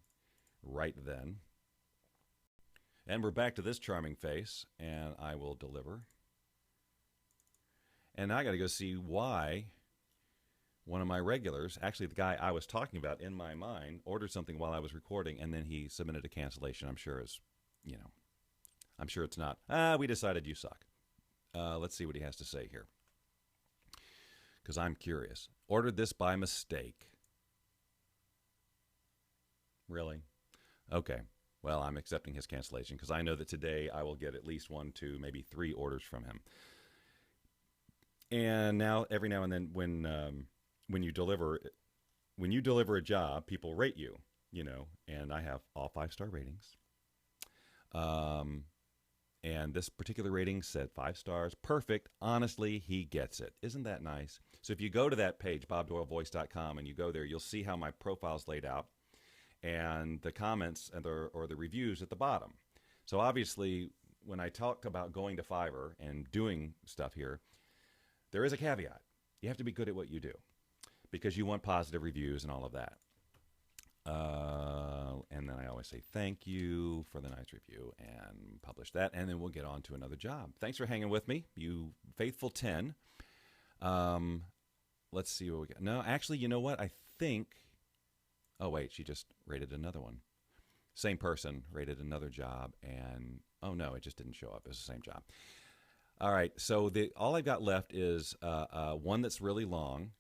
right then. And we're back to this charming face, and I will deliver. And now I got to go see why one of my regulars, actually the guy I was talking about in my mind, ordered something while I was recording, and then he submitted a cancellation. I'm sure it's, I'm sure it's not. We decided you suck. Let's see what he has to say here, because I'm curious. Ordered this by mistake. Really? Okay. Well, I'm accepting his cancellation because I know that today I will get at least 1, 2, maybe 3 orders from him. And now, every now and then, when you deliver a job, people rate you, and I have all 5-star ratings. And this particular rating said 5 stars, perfect. Honestly, he gets it. Isn't that nice? So if you go to that page, bobdoylevoice.com, and you go there, you'll see how my profile's laid out, and the comments or the reviews at the bottom. So obviously, when I talk about going to Fiverr and doing stuff here, there is a caveat. You have to be good at what you do because you want positive reviews and all of that. And then I always say thank you for the nice review and publish that, and then we'll get on to another job. Thanks for hanging with me, you faithful 10. Let's see what we got. No, actually, you know what? I think... Oh, wait, she just rated another one. Same person rated another job, and... Oh, no, it just didn't show up. It was the same job. All right, so all I've got left is one that's really long,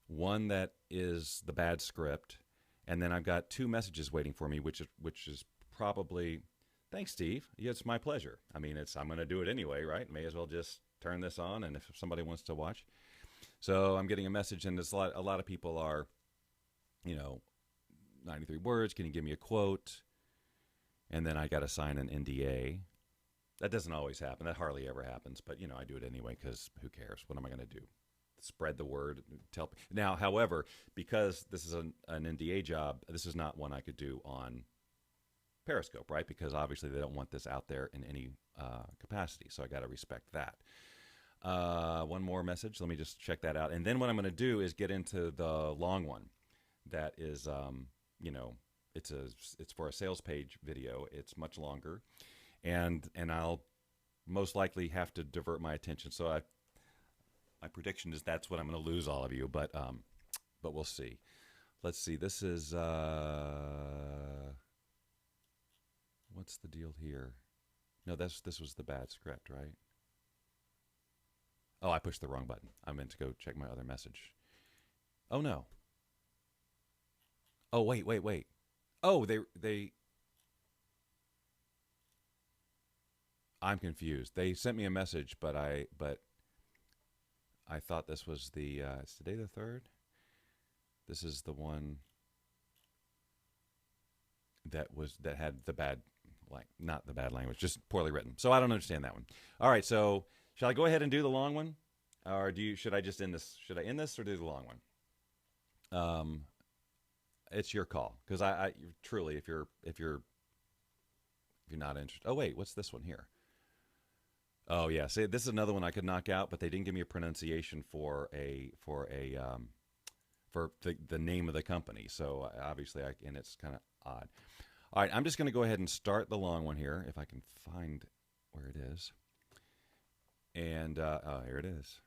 one that is the bad script, and then I've got 2 messages waiting for me, which is probably... Thanks, Steve. Yeah, it's my pleasure. I mean, I'm going to do it anyway, right? May as well just turn this on, and if somebody wants to watch. So I'm getting a message, and a lot of people are, 93 words. Can you give me a quote? And then I got to sign an NDA. That doesn't always happen. That hardly ever happens. But, I do it anyway because who cares? What am I going to do? Spread the word. Now, however, because this is an NDA job, this is not one I could do on Periscope, right? Because obviously they don't want this out there in any capacity. So I got to respect that. One more message. Let me just check that out. And then what I'm going to do is get into the long one. That is, it's for a sales page video. It's much longer. And I'll most likely have to divert my attention. So my prediction is that's what I'm going to lose all of you. But we'll see. Let's see. This is what's the deal here? No, this was the bad script, right? Oh, I pushed the wrong button. I meant to go check my other message. Oh no. Oh wait. Oh, they. I'm confused. They sent me a message, but I thought this was the. It's today the 3rd. This is the one that had the bad, not the bad language, just poorly written. So I don't understand that one. All right, so shall I go ahead and do the long one, or should I just end this? Should I end this or do the long one? It's your call, because I truly, if you're not interested. Oh wait, what's this one here? Oh yeah, see, this is another one I could knock out, but they didn't give me a pronunciation for the name of the company. So obviously, and it's kind of odd. All right, I'm just going to go ahead and start the long one here, if I can find where it is. And here it is.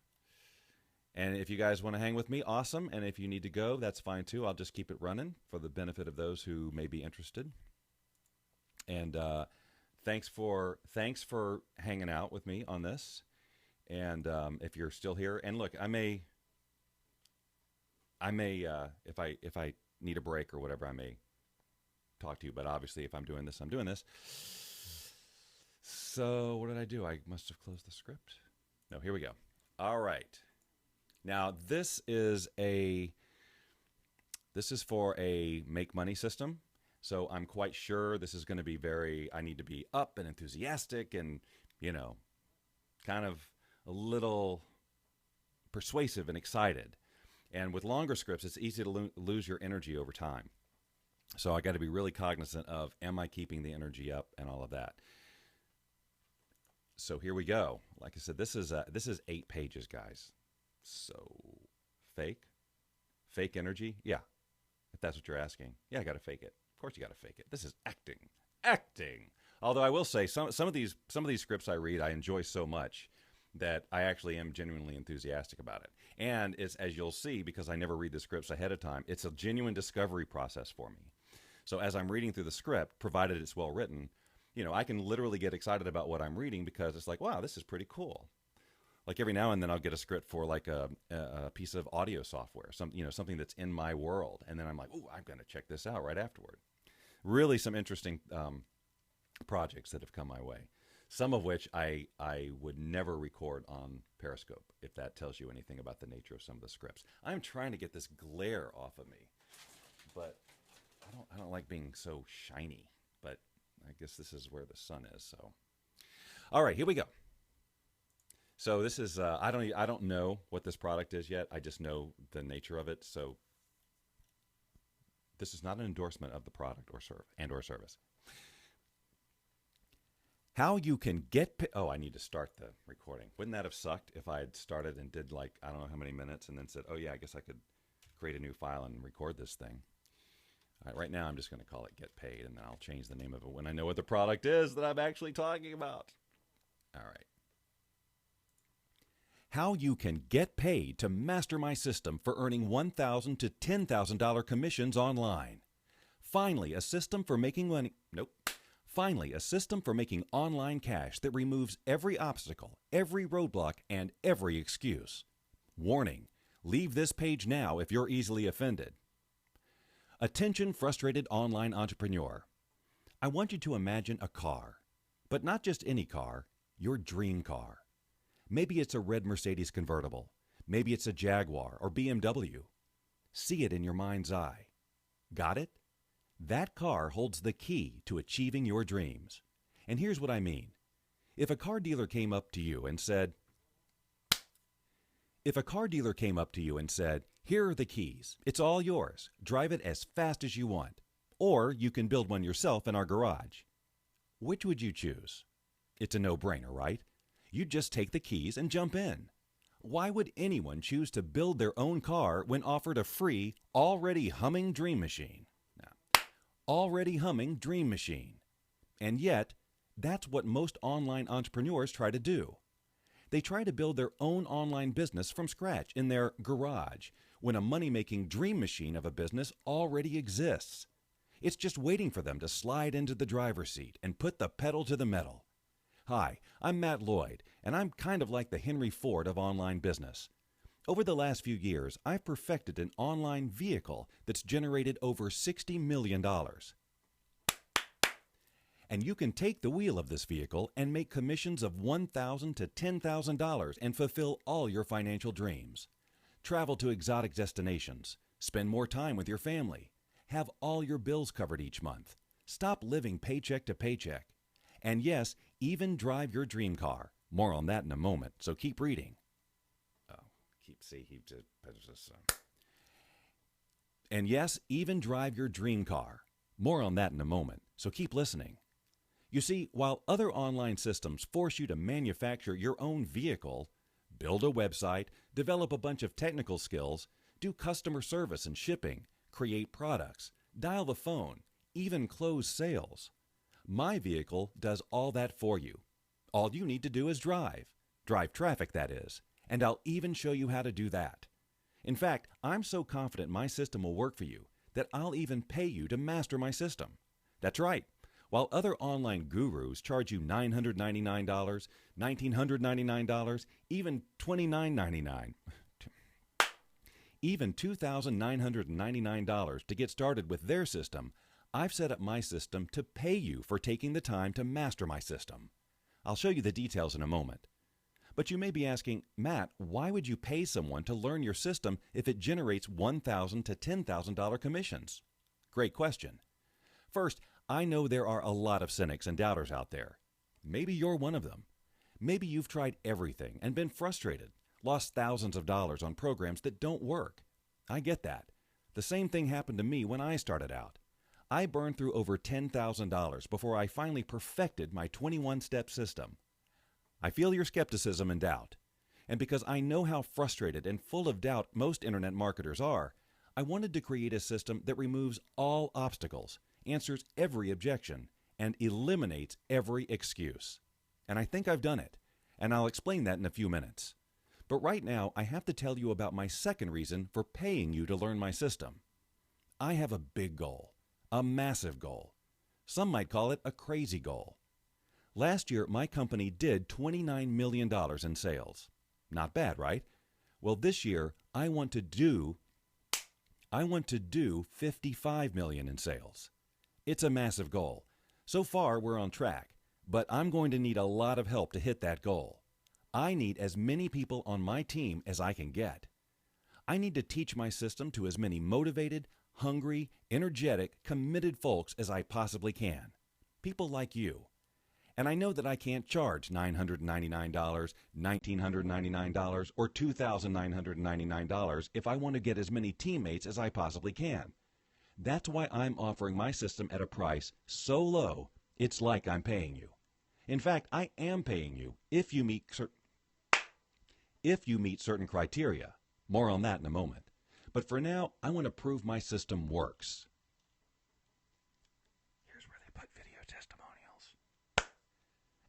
And if you guys want to hang with me, awesome. And if you need to go, that's fine too. I'll just keep it running for the benefit of those who may be interested. And thanks for hanging out with me on this. And if you're still here, and look, I may if I need a break or whatever, I may talk to you. But obviously, if I'm doing this, I'm doing this. So what did I do? I must have closed the script. No, here we go. All right. Now this is for a make money system. So I'm quite sure this is going to be I need to be up and enthusiastic and, kind of a little persuasive and excited. And with longer scripts, it's easy to lose your energy over time. So I got to be really cognizant of, am I keeping the energy up and all of that. So here we go. Like I said, this is 8 pages, guys. So fake energy. Yeah. If that's what you're asking. Yeah, I got to fake it. Of course you got to fake it. This is acting. Although I will say some of these scripts I read, I enjoy so much that I actually am genuinely enthusiastic about it. And it's, as you'll see, because I never read the scripts ahead of time, it's a genuine discovery process for me. So as I'm reading through the script, provided it's well written, I can literally get excited about what I'm reading because it's like, wow, this is pretty cool. Like every now and then I'll get a script for like a piece of audio software, something that's in my world. And then I'm like, oh, I'm going to check this out right afterward. Really some interesting projects that have come my way. Some of which I would never record on Periscope, if that tells you anything about the nature of some of the scripts. I'm trying to get this glare off of me, but I don't like being so shiny. But I guess this is where the sun is. So, all right, here we go. So this is I don't know what this product is yet. I just know the nature of it. So this is not an endorsement of the product or service. How you can get I need to start the recording. Wouldn't that have sucked if I had started and did like I don't know how many minutes and then said, oh yeah, I guess I could create a new file and record this thing. All right, right now I'm just going to call it Get Paid, and then I'll change the name of it when I know what the product is that I'm actually talking about. All right. How you can get paid to master my system for earning $1,000 to $10,000 commissions online. Finally, a system for making money. Nope. Finally, a system for making online cash that removes every obstacle, every roadblock, and every excuse. Warning, leave this page now if you're easily offended. Attention, frustrated online entrepreneur. I want you to imagine a car, but not just any car, your dream car. Maybe it's a red Mercedes convertible. Maybe it's a Jaguar or BMW. See it in your mind's eye. Got it? That car holds the key to achieving your dreams. And here's what I mean. If a car dealer came up to you and said, here are the keys. It's all yours. Drive it as fast as you want. Or you can build one yourself in our garage. Which would you choose? It's a no-brainer, right? You'd just take the keys and jump in. Why would anyone choose to build their own car when offered a free, already humming dream machine? Already humming dream machine. And yet, that's what most online entrepreneurs try to do. They try to build their own online business from scratch in their garage when a money-making dream machine of a business already exists. It's just waiting for them to slide into the driver's seat and put the pedal to the metal. Hi, I'm Matt Lloyd, and I'm kind of like the Henry Ford of online business. Over the last few years, I've perfected an online vehicle that's generated over $60 million. And you can take the wheel of this vehicle and make commissions of $1,000 to $10,000 and fulfill all your financial dreams. Travel to exotic destinations, spend more time with your family, have all your bills covered each month, stop living paycheck to paycheck, and yes, even drive your dream car. More on that in a moment, so keep reading. And yes, even drive your dream car. More on that in a moment, so keep listening. You see, while other online systems force you to manufacture your own vehicle, build a website, develop a bunch of technical skills, do customer service and shipping, create products, dial the phone, even close sales. My vehicle does all that for you. All you need to do is drive. Drive traffic, that is. And I'll even show you how to do that. In fact, I'm so confident my system will work for you that I'll even pay you to master my system. That's right. While other online gurus charge you $999, $1,999, even $2,999, even $2,999 to get started with their system, I've set up my system to pay you for taking the time to master my system. I'll show you the details in a moment. But you may be asking, Matt, why would you pay someone to learn your system if it generates $1,000 to $10,000 commissions? Great question. First, I know there are a lot of cynics and doubters out there. Maybe you're one of them. Maybe you've tried everything and been frustrated, lost thousands of dollars on programs that don't work. I get that. The same thing happened to me when I started out. I burned through over $10,000 before I finally perfected my 21-step system. I feel your skepticism and doubt. And because I know how frustrated and full of doubt most internet marketers are, I wanted to create a system that removes all obstacles, answers every objection, and eliminates every excuse. And I think I've done it, and I'll explain that in a few minutes. But right now, I have to tell you about my second reason for paying you to learn my system. I have a big goal, a massive goal. Some might call it a crazy goal. Last year, my company did $29 million in sales. Not bad, right? Well, this year, I want to do $55 million in sales. It's a massive goal. So far, we're on track, but I'm going to need a lot of help to hit that goal. I need as many people on my team as I can get. I need to teach my system to as many motivated, hungry, energetic, committed folks as I possibly can. People like you. And I know that I can't charge $999, $1,999, or $2,999 if I want to get as many teammates as I possibly can. That's why I'm offering my system at a price so low, it's like I'm paying you. In fact, I am paying you if you meet certain criteria. More on that in a moment. But for now, I want to prove my system works. Here's where they put video testimonials.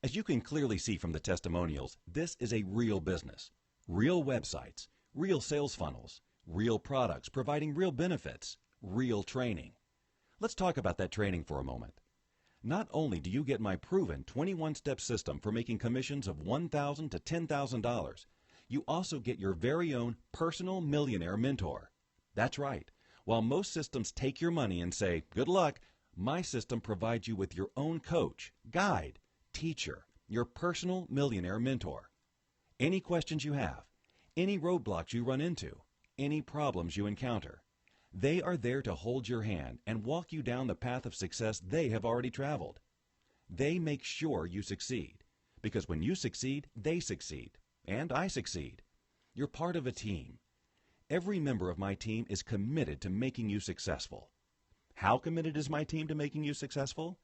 As you can clearly see from the testimonials, this is a real business. Real websites, real sales funnels, real products providing real benefits, real training. Let's talk about that training for a moment. Not only do you get my proven 21-step system for making commissions of $1,000 to $10,000, you also get your very own personal millionaire mentor. That's right. While most systems take your money and say, good luck, my system provides you with your own coach, guide, teacher, your personal millionaire mentor. Any questions you have, any roadblocks you run into, any problems you encounter, they are there to hold your hand and walk you down the path of success they have already traveled. They make sure you succeed, because when you succeed, they succeed, and I succeed. You're part of a team. Every member of my team is committed to making you successful. How committed is my team to making you successful?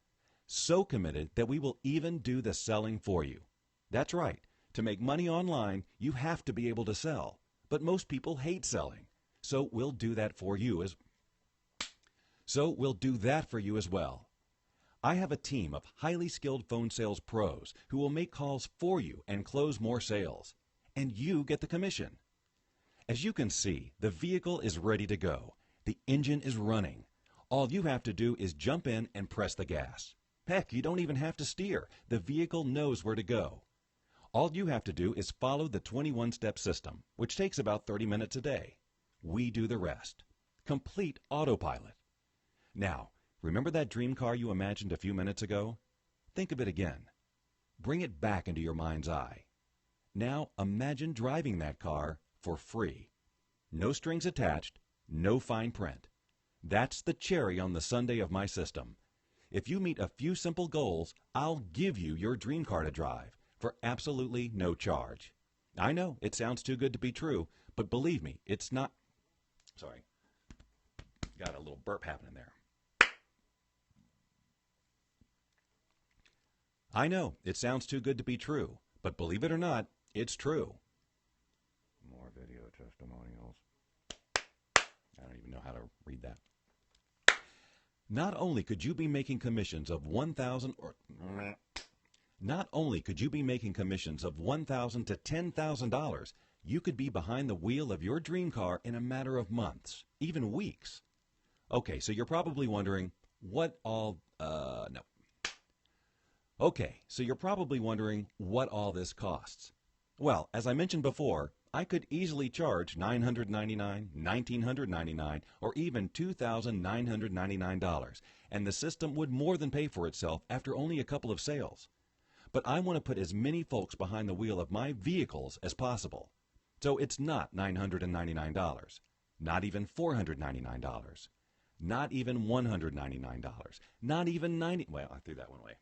So committed that we will even do the selling for you. That's right. To make money online, you have to be able to sell. But most people hate selling. So we'll do that for you as well. I have a team of highly skilled phone sales pros who will make calls for you and close more sales. And you get the commission. As you can see, the vehicle is ready to go. The engine is running. All you have to do is jump in and press the gas. Heck, you don't even have to steer. The vehicle knows where to go. All you have to do is follow the 21-step system, which takes about 30 minutes a day. We do the rest. Complete autopilot. Now, remember that dream car you imagined a few minutes ago? Think of it again. Bring it back into your mind's eye. Now imagine driving that car for free. No strings attached, no fine print. That's the cherry on the sundae of my system. If you meet a few simple goals, I'll give you your dream car to drive for absolutely no charge. I know, it sounds too good to be true, but believe me, it's not. Sorry. Got a little burp happening there. I know, it sounds too good to be true, but believe it or not, it's true. More video testimonials. I don't even know how to read that. Not only could you be making commissions of $1,000 to $10,000, you could be behind the wheel of your dream car in a matter of months, even weeks. Okay, so you're probably wondering what all this costs. Well, as I mentioned before, I could easily charge $999, $1,999, or even $2,999, and the system would more than pay for itself after only a couple of sales. But I want to put as many folks behind the wheel of my vehicles as possible. So it's not $999, not even $499, not even $199, not even I threw that one away.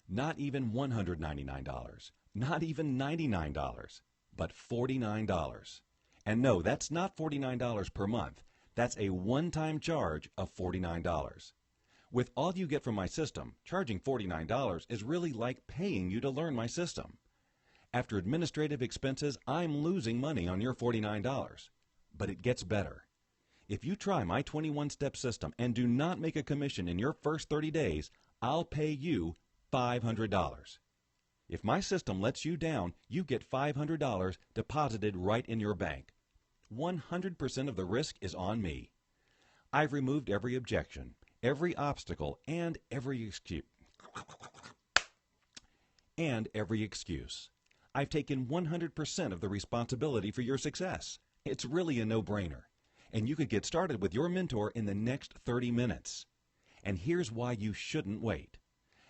Not even $199, not even $99, but $49. And no, that's not $49 per month. That's a one-time charge of $49. With all you get from my system, charging $49 is really like paying you to learn my system. After administrative expenses, I'm losing money on your $49. But it gets better. If you try my 21-step system and do not make a commission in your first 30 days, I'll pay you $500. If my system lets you down, you get $500 deposited right in your bank. 100% of the risk is on me. I've removed every objection, every obstacle, and every excuse. I've taken 100% of the responsibility for your success. It's really a no-brainer. And you could get started with your mentor in the next 30 minutes. And here's why you shouldn't wait.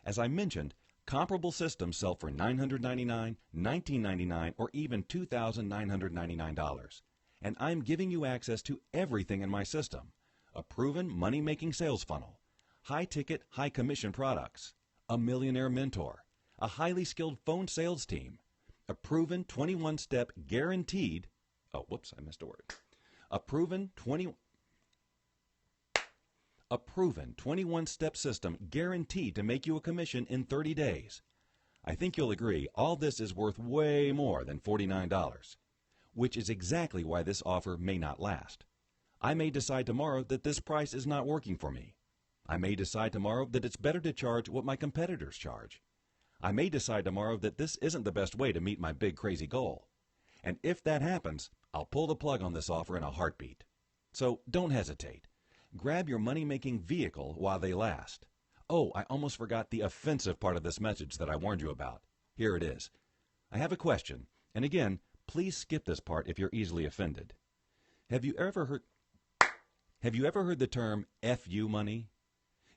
As I mentioned, comparable systems sell for $999, $1,999, or even $2,999. And I'm giving you access to everything in my system. A proven money-making sales funnel, high-ticket, high-commission products, a millionaire mentor, a highly skilled phone sales team, a proven 21-step guaranteed, a proven 21-step system guaranteed to make you a commission in 30 days. I think you'll agree all this is worth way more than $49, which is exactly why this offer may not last. I may decide tomorrow that this price is not working for me. I may decide tomorrow that it's better to charge what my competitors charge. I may decide tomorrow that this isn't the best way to meet my big crazy goal. And if that happens, I'll pull the plug on this offer in a heartbeat. So don't hesitate. Grab your money-making vehicle while they last. Oh, I almost forgot the offensive part of this message that I warned you about. Here it is. I have a question, and again, please skip this part if you're easily offended. Have you ever heard the term FU money?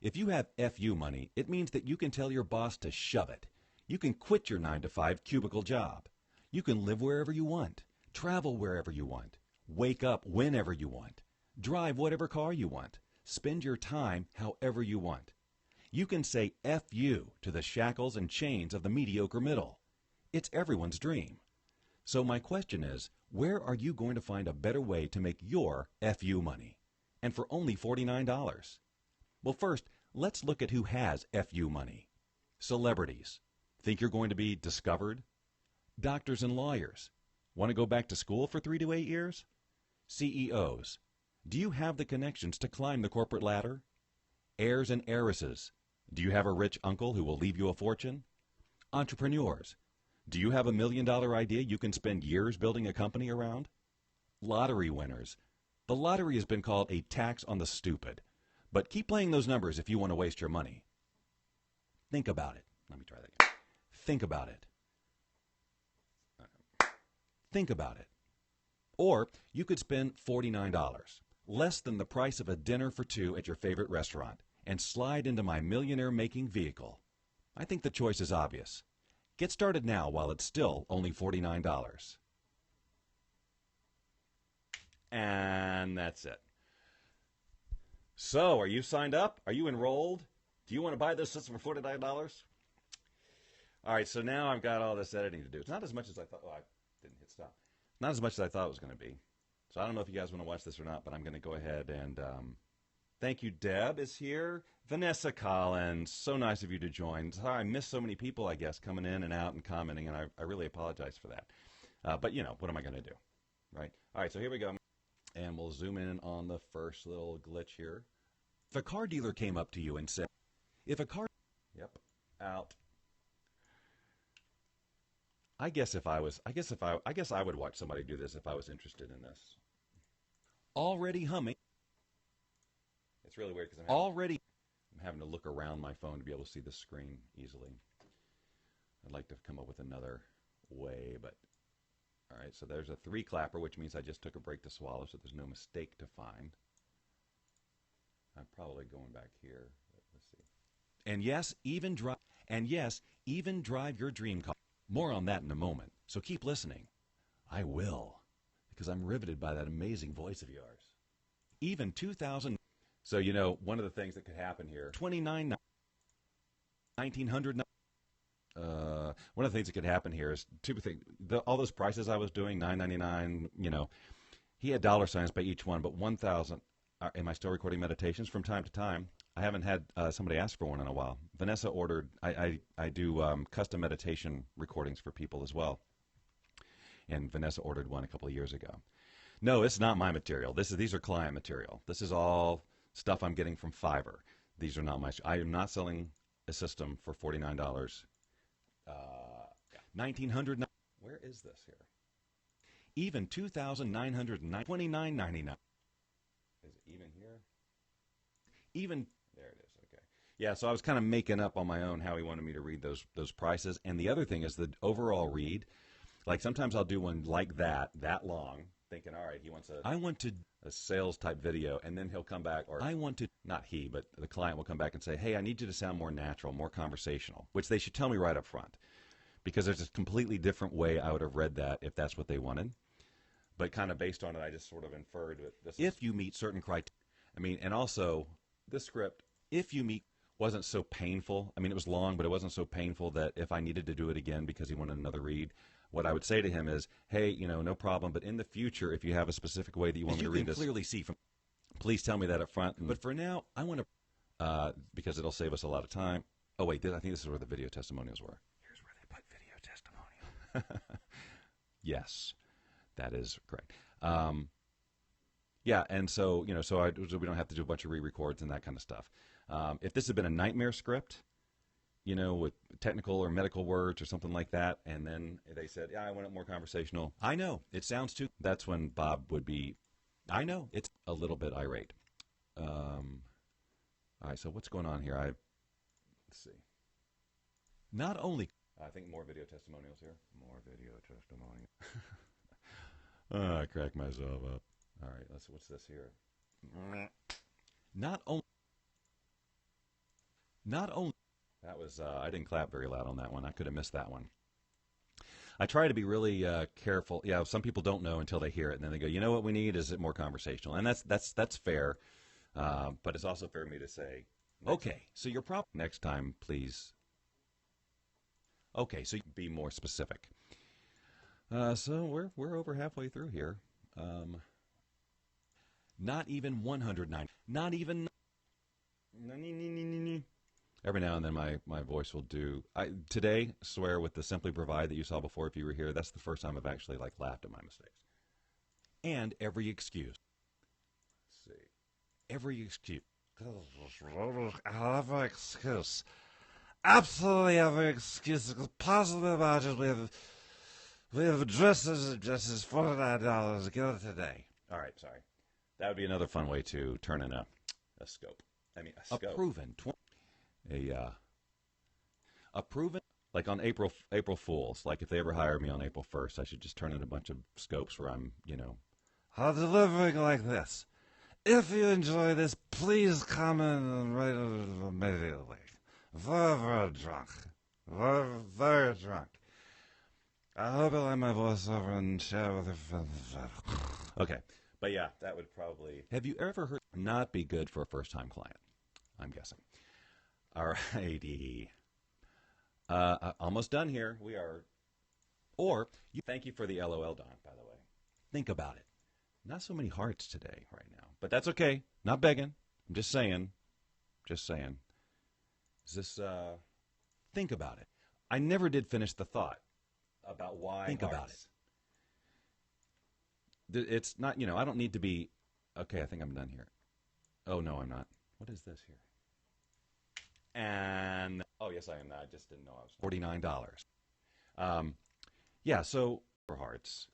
If you have FU money, it means that you can tell your boss to shove it. You can quit your 9-to-5 cubicle job. You can live wherever you want, travel wherever you want, wake up whenever you want, drive whatever car you want, spend your time however you want. You can say FU to the shackles and chains of the mediocre middle. It's everyone's dream. So my question is, where are you going to find a better way to make your FU money? And for only $49. Well, first, let's look at who has FU money. Celebrities. Think you're going to be discovered? Doctors and lawyers. Want to go back to school for 3 to 8 years? CEOs. Do you have the connections to climb the corporate ladder? Heirs and heiresses. Do you have a rich uncle who will leave you a fortune? Entrepreneurs. Do you have $1 million idea you can spend years building a company around? Lottery winners. The lottery has been called a tax on the stupid. But keep playing those numbers if you want to waste your money. Think about it. Let me try that again. Think about it. Think about it. Or you could spend $49, less than the price of a dinner for two at your favorite restaurant, and slide into my millionaire-making vehicle. I think the choice is obvious. Get started now while it's still only $49. And that's it. So, are you signed up? Are you enrolled? Do you want to buy this system for $49? All right, so now I've got all this editing to do. It's not as much as I thought. Oh, I didn't hit stop. Not as much as I thought it was going to be. So I don't know if you guys want to watch this or not, but I'm going to go ahead and thank you. Deb is here. Vanessa Collins, so nice of you to join. Sorry, I missed so many people, I guess, coming in and out and commenting, and I really apologize for that. But, you know, what am I going to do, right? All right, so here we go. And we'll zoom in on the first little glitch here. If a car dealer came up to you and said, if a car... Yep, out. I guess I would watch somebody do this if I was interested in this. Already humming. It's really weird because I'm having to look around my phone to be able to see the screen easily. I'd like to come up with another way, but all right, so there's a 3 clapper, which means I just took a break to swallow, so there's no mistake to find. I'm probably going back here. Let's see. And yes, even drive your dream car. More on that in a moment. So keep listening. I will, because I'm riveted by that amazing voice of yours. Even 2000. So one of the things that could happen here. 1900. One of the things that could happen here is two things. All those prices I was doing, $9.99. He had dollar signs by each one, but 1,000. Am I still recording meditations from time to time? I haven't had somebody ask for one in a while. Vanessa ordered. I do custom meditation recordings for people as well, and Vanessa ordered one a couple of years ago. No, it's not my material. These are client material. This is all stuff I'm getting from Fiverr. These are not my. I am not selling a system for $49. 1,900. Where is this here? Even 2,929.99. Is it even here? Even there it is. Okay. Yeah. So I was kind of making up on my own how he wanted me to read those prices. And the other thing is the overall read. Like sometimes I'll do one like that long, thinking, all right, he wants a sales type video, and then he'll come back, or not he, but the client will come back and say, hey, I need you to sound more natural, more conversational, which they should tell me right up front, because there's a completely different way I would have read that if that's what they wanted. But kind of based on it, I just sort of inferred that if you meet certain criteria. I mean, and also this script, wasn't so painful. I mean, it was long, but it wasn't so painful that if I needed to do it again because he wanted another read, what I would say to him is, hey, no problem, but in the future, if you have a specific way that you want me to read this, clearly see from, please tell me that up front. But for now, I want to, because it'll save us a lot of time. Oh, wait, I think this is where the video testimonials were. Here's where they put video testimonial. Yes, that is correct. Yeah, and so, so we don't have to do a bunch of re-records and that kind of stuff. If this had been a nightmare script, with technical or medical words or something like that, and then they said, yeah, I want it more conversational. I know, it sounds too... That's when Bob would be, I know, it's a little bit irate. All right, so what's going on here? Let's see. Not only... I think more video testimonials here. More video testimonials. I cracked myself up. All right, what's this here? Not only... That was, I didn't clap very loud on that one. I could have missed that one. I try to be really careful. Yeah, some people don't know until they hear it, and then they go, you know what we need is it more conversational. And that's fair, but it's also fair for me to say, okay, so your problem next time, please. Okay, so be more specific. So we're over halfway through here. Not even 109. Not even... Every now and then my voice will do... Today, swear with the Simply Provide that you saw before if you were here, that's the first time I've actually laughed at my mistakes. And every excuse. Let's see. Every excuse. Every excuse. Absolutely every excuse that could possibly imagine. We have dresses, $49. Get it today. All right, sorry. That would be another fun way to turn in a scope. I mean, a scope. A proven, like on April Fools, like if they ever hire me on April 1st, I should just turn in a bunch of scopes where I'm, delivering like this. If you enjoy this, please comment and write it immediately. Very, very drunk. Very, very drunk. I hope you like my voiceover and share with your friends. Okay, but yeah, that would probably... Have you ever heard not be good for a first-time client? I'm guessing. All righty. Almost done here. We are. Thank you for the LOL, Don, by the way. Think about it. Not so many hearts today right now. But that's okay. Not begging. I'm just saying. Just saying. Is this, think about it. I never did finish the thought about why think hearts. About it. It's not, I don't need to be, okay, I think I'm done here. Oh, no, I'm not. What is this here? And, oh, yes, I am. I just didn't know I was. $49. Yeah, so for hearts.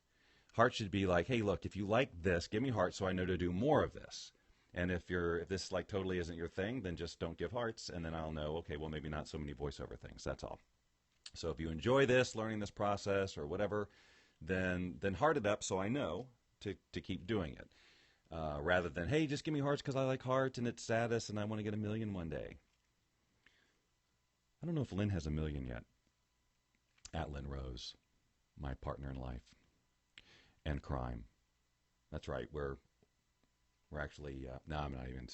Hearts should be like, hey, look, if you like this, give me hearts so I know to do more of this. And if this like totally isn't your thing, then just don't give hearts, and then I'll know, okay, well, maybe not so many voiceover things. That's all. So if you enjoy this, learning this process or whatever, then heart it up so I know to keep doing it. Rather than, hey, just give me hearts because I like hearts and it's status and I want to get 1 million one day. I don't know if Lynn has 1 million yet. At Lynn Rose, my partner in life and crime. That's right. We're actually no, I'm not even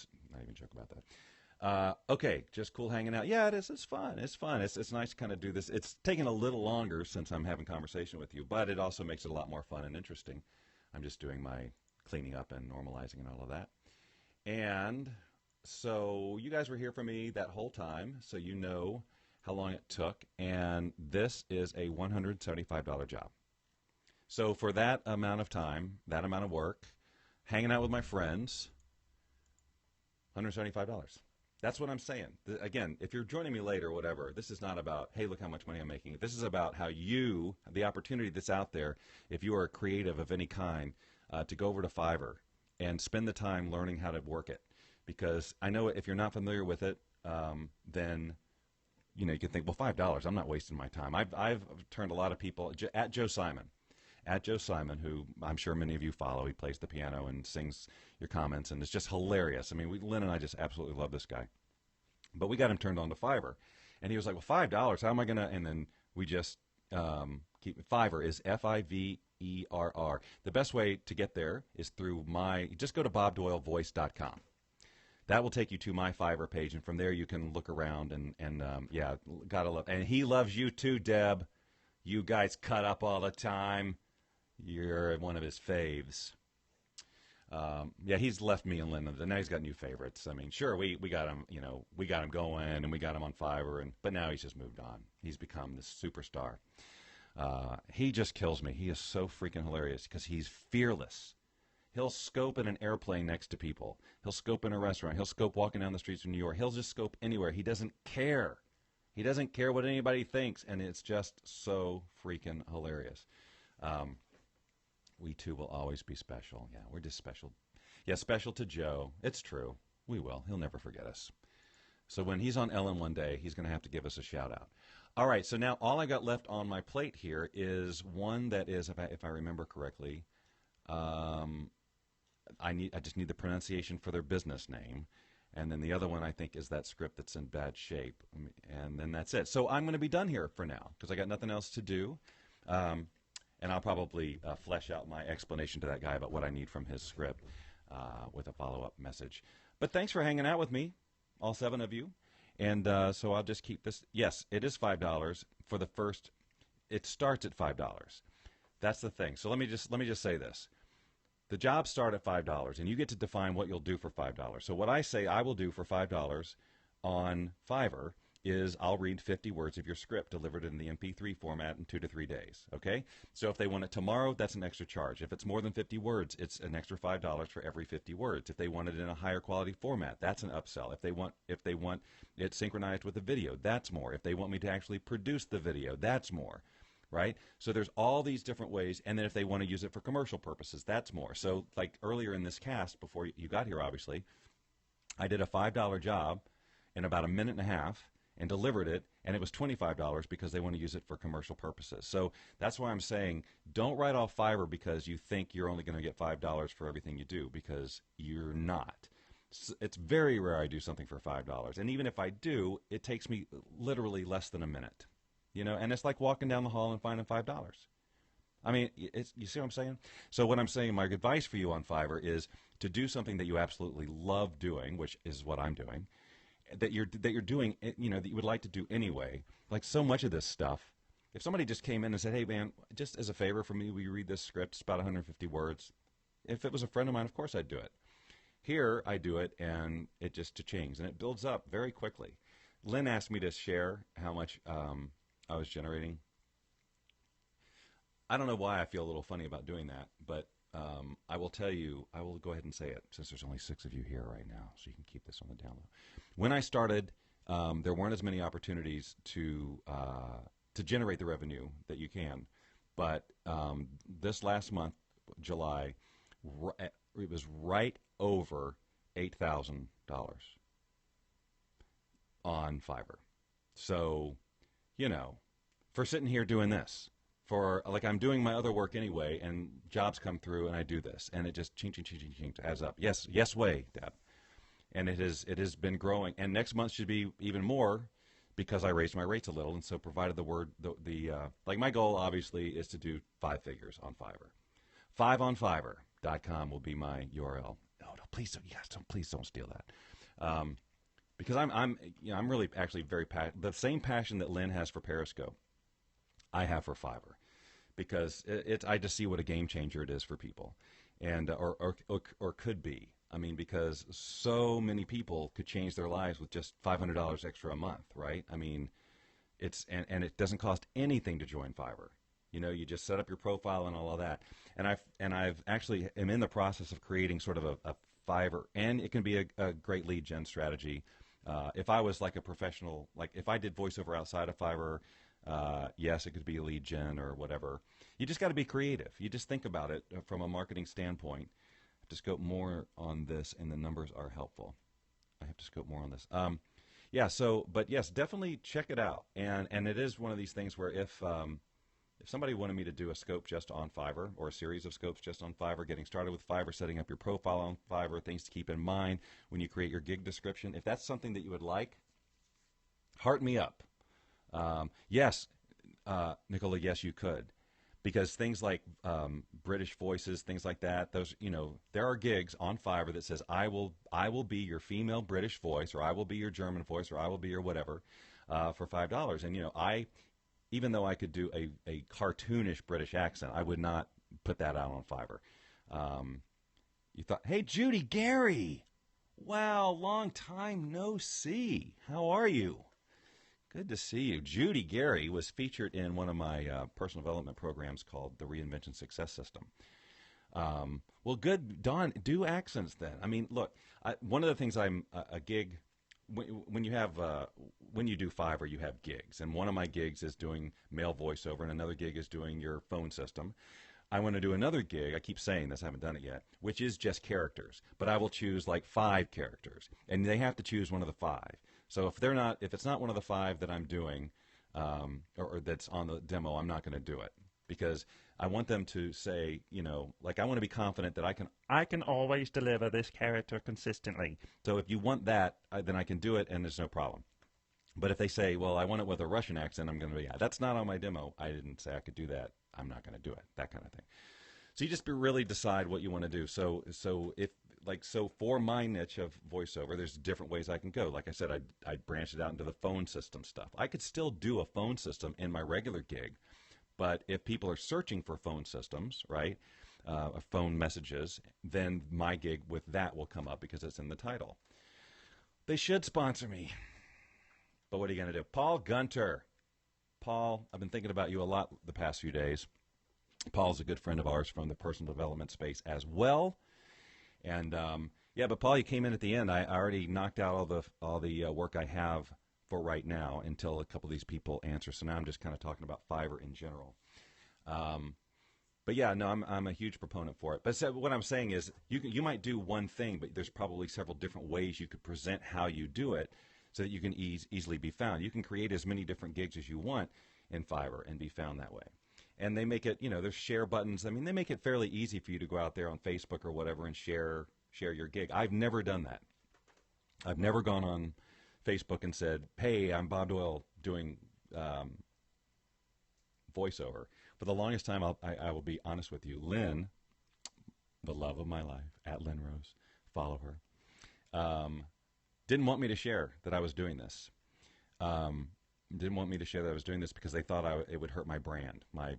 joking about that. Okay, just cool hanging out. Yeah, it is. It's fun. It's fun. It's nice to kind of do this. It's taken a little longer since I'm having conversation with you, but it also makes it a lot more fun and interesting. I'm just doing my cleaning up and normalizing and all of that. And so you guys were here for me that whole time, so you know how long it took. And this is a $175 job. So for that amount of time, that amount of work, hanging out with my friends, $175. That's what I'm saying. Again, if you're joining me later or whatever, this is not about, hey, look how much money I'm making. This is about how you, the opportunity that's out there, if you are a creative of any kind, to go over to Fiverr and spend the time learning how to work it. Because I know if you're not familiar with it, then you can think, well, $5, I'm not wasting my time. I've turned a lot of people at Joe Simon, who I'm sure many of you follow. He plays the piano and sings your comments, and it's just hilarious. I mean, Lynn and I just absolutely love this guy. But we got him turned on to Fiverr. And he was like, well, $5, how am I going to? And then we just keep Fiverr is Fiverr. The best way to get there is through just go to bobdoylevoice.com. That will take you to my Fiverr page, and from there you can look around and yeah, gotta love. And he loves you too, Deb. You guys cut up all the time. You're one of his faves. Yeah, he's left me and Linda, and now he's got new favorites. I mean, sure, we got him, we got him going, and we got him on Fiverr, but now he's just moved on. He's become this superstar. He just kills me. He is so freaking hilarious because he's fearless. He'll scope in an airplane next to people. He'll scope in a restaurant. He'll scope walking down the streets of New York. He'll just scope anywhere. He doesn't care. He doesn't care what anybody thinks, and it's just so freaking hilarious. We, too, will always be special. Yeah, we're just special. Yeah, special to Joe. It's true. We will. He'll never forget us. So when he's on Ellen one day, he's going to have to give us a shout-out. All right, so now all I got left on my plate here is one that is, if I remember correctly, I just need the pronunciation for their business name. And then the other one, I think, is that script that's in bad shape. And then that's it. So I'm going to be done here for now because I got nothing else to do. And I'll probably flesh out my explanation to that guy about what I need from his script with a follow-up message. But thanks for hanging out with me, all 7 of you. And so I'll just keep this. Yes, it is $5 for the first. It starts at $5. That's the thing. So let me just say this. The jobs start at $5, and you get to define what you'll do for $5. So what I say I will do for $5 on Fiverr is I'll read 50 words of your script delivered in the MP3 format in 2 to 3 days, okay? So if they want it tomorrow, that's an extra charge. If it's more than 50 words, it's an extra $5 for every 50 words. If they want it in a higher quality format, that's an upsell. If they want it synchronized with a video, that's more. If they want me to actually produce the video, that's more. Right? So there's all these different ways, and then if they want to use it for commercial purposes, that's more. So like earlier in this cast, before you got here, obviously, I did a $5 job in about a minute and a half and delivered it, and it was $25 because they want to use it for commercial purposes. So that's why I'm saying don't write off Fiverr because you think you're only going to get $5 for everything you do, because you're not. It's very rare I do something for $5, and even if I do, it takes me literally less than a minute. And it's like walking down the hall and finding $5. I mean, you see what I'm saying? So what I'm saying, my advice for you on Fiverr is to do something that you absolutely love doing, which is what I'm doing, that you're doing, that you would like to do anyway. Like so much of this stuff, if somebody just came in and said, hey, man, just as a favor for me, will you read this script? It's about 150 words. If it was a friend of mine, of course I'd do it. Here, I do it, and it just cha-chings, and it builds up very quickly. Lynn asked me to share how much I was generating. I don't know why I feel a little funny about doing that, but I will tell you, I will go ahead and say it since there's only 6 of you here right now, so you can keep this on the down low. When I started, there weren't as many opportunities to generate the revenue that you can. But this last month, July, it was right over $8,000 on Fiverr. So, you know, for sitting here doing this, for like I'm doing my other work anyway, and jobs come through, and I do this, and it just ching, ching, ching, ching, ching, adds up. Yes way, Deb. And it has been growing, and next month should be even more because I raised my rates a little, and so provided like my goal obviously is to do 5 figures on Fiverr. 5onfiverr.com will be my URL. No, please don't steal that. Because I'm really actually very the same passion that Lynn has for Periscope, I have for Fiverr, because I just see what a game changer it is for people, and or could be. I mean, because so many people could change their lives with just $500 extra a month, right? I mean, and it doesn't cost anything to join Fiverr. You know, you just set up your profile and all of that. And I've actually am in the process of creating sort of a Fiverr, and it can be a great lead gen strategy. If I was like a professional, like if I did voiceover outside of Fiverr, yes, it could be a lead gen or whatever. You just got to be creative. You just think about it from a marketing standpoint. I have to scope more on this, and the numbers are helpful. I have to scope more on this. But yes, definitely check it out. And it is one of these things where if somebody wanted me to do a scope just on Fiverr, or a series of scopes just on Fiverr, getting started with Fiverr, setting up your profile on Fiverr, things to keep in mind when you create your gig description, if that's something that you would like, heart me up. Yes, Nicola, yes, you could. Because things like British voices, things like that, those, there are gigs on Fiverr that says, I will be your female British voice, or I will be your German voice, or I will be your whatever, for $5. And, even though I could do a cartoonish British accent, I would not put that out on Fiverr. You thought, hey, Judy Gary, wow, long time no see. How are you? Good to see you. Judy Gary was featured in one of my personal development programs called the Reinvention Success System. Well, good, Don, do accents then. I mean, look, one of the things a gig, when you do Fiverr, you have gigs, and one of my gigs is doing male voiceover, and another gig is doing your phone system. I want to do another gig, I keep saying this, I haven't done it yet, which is just characters, but I will choose like 5 characters, and they have to choose one of the 5. So if it's not one of the 5 that I'm doing, or that's on the demo, I'm not going to do it, because I want them to say, like I want to be confident that I can always deliver this character consistently. So if you want that, then I can do it, and there's no problem. But if they say, well, I want it with a Russian accent, I'm going to be, that's not on my demo. I didn't say I could do that. I'm not going to do it. That kind of thing. So you just really decide what you want to do. So for my niche of voiceover, there's different ways I can go. Like I said, I'd branch it out into the phone system stuff. I could still do a phone system in my regular gig, but if people are searching for phone systems, right, phone messages, then my gig with that will come up because it's in the title. They should sponsor me. But what are you going to do? Paul Gunter. Paul, I've been thinking about you a lot the past few days. Paul's a good friend of ours from the personal development space as well. And, but Paul, you came in at the end. I already knocked out all the work I have for right now until a couple of these people answer. So now I'm just kind of talking about Fiverr in general. But yeah, no, I'm a huge proponent for it. But so what I'm saying is you might do one thing, but there's probably several different ways you could present how you do it so that you can easily be found. You can create as many different gigs as you want in Fiverr and be found that way. And they make it, there's share buttons. I mean, they make it fairly easy for you to go out there on Facebook or whatever and share your gig. I've never done that. I've never gone on Facebook and said, hey, I'm Bob Doyle doing voiceover. For the longest time, I will be honest with you, Lynn, the love of my life, at Lynn Rose, follow her, didn't want me to share that I was doing this. Didn't want me to share that I was doing this because they thought it would hurt my brand, my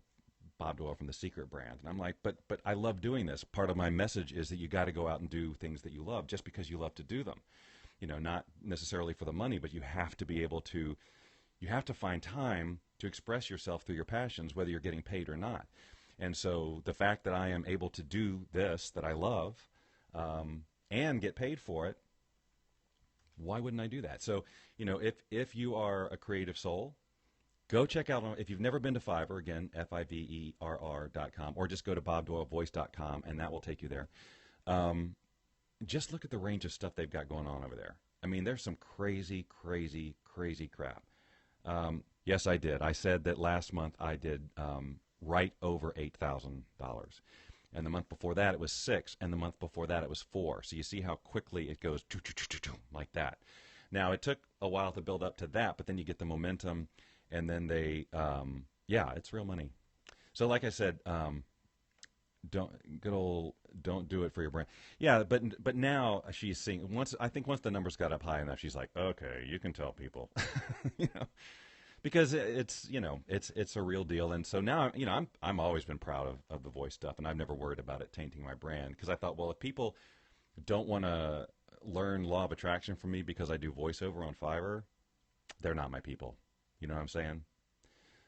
Bob Doyle from The Secret brand. And I'm like, but I love doing this. Part of my message is that you got to go out and do things that you love just because you love to do them. Not necessarily for the money, but you have to be able to, you have to find time to express yourself through your passions, whether you're getting paid or not. And so the fact that I am able to do this that I love and get paid for it, why wouldn't I do that? So, if you are a creative soul, go check out, if you've never been to Fiverr, again, Fiverr.com, or just go to bobdoylevoice.com, and that will take you there. Just look at the range of stuff they've got going on over there. I mean, there's some crazy, crazy, crazy crap. Yes, I did. I said that last month I did right over $8,000. And the month before that it was 6, and the month before that it was 4. So you see how quickly it goes like that. Now, it took a while to build up to that, but then you get the momentum, and then it's real money. So like I said, don't do it for your brand. Yeah, but now she's seeing, once the numbers got up high enough, she's like, okay, you can tell people, because it's a real deal. And so now I'm always been proud of the voice stuff, and I've never worried about it tainting my brand, because I thought, well, if people don't want to learn law of attraction from me because I do voiceover on Fiverr, they're not my people. You know what I'm saying?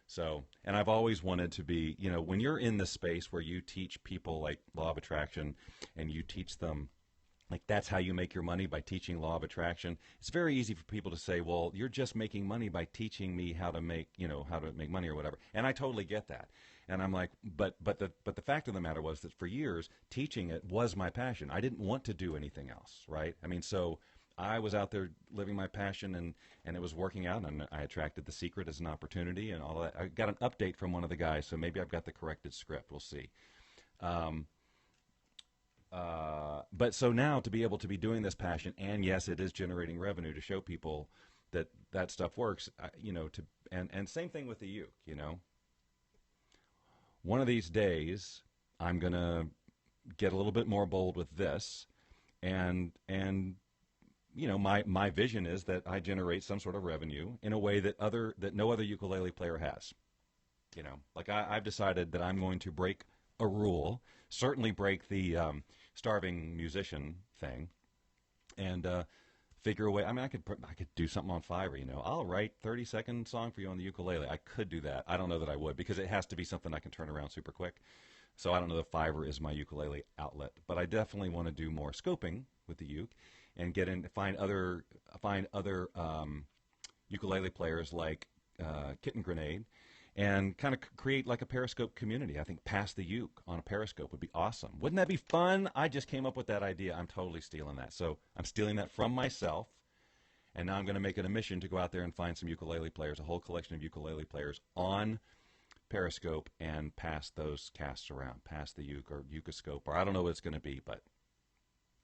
So, and I've always wanted to be, when you're in the space where you teach people like law of attraction, and you teach them, like, that's how you make your money, by teaching law of attraction. It's very easy for people to say, well, you're just making money by teaching me how to make money or whatever. And I totally get that. And I'm like, but the fact of the matter was that for years, teaching it was my passion. I didn't want to do anything else, right? I mean, so I was out there living my passion, and it was working out, and I attracted The Secret as an opportunity and all that. I got an update from one of the guys, so maybe I've got the corrected script. We'll see. But so now, to be able to be doing this passion, and yes, it is generating revenue, to show people that stuff works, and same thing with the uke, One of these days, I'm going to get a little bit more bold with this, and my vision is that I generate some sort of revenue in a way that no other ukulele player has. Like I've decided that I'm going to break a rule, certainly break the starving musician thing, and figure a way. I mean, I could do something on Fiverr. I'll write 30-second song for you on the ukulele. I could do that. I don't know that I would, because it has to be something I can turn around super quick. So I don't know if Fiverr is my ukulele outlet, but I definitely want to do more scoping with the uke, and find other ukulele players like Kitten Grenade, and kind of create like a Periscope community. I think Pass the Uke on a Periscope would be awesome. Wouldn't that be fun? I just came up with that idea. I'm totally stealing that. So I'm stealing that from myself, and now I'm going to make it a mission to go out there and find some ukulele players, a whole collection of ukulele players on Periscope, and pass those casts around. Pass the uke, or Ukoscope, or I don't know what it's going to be, but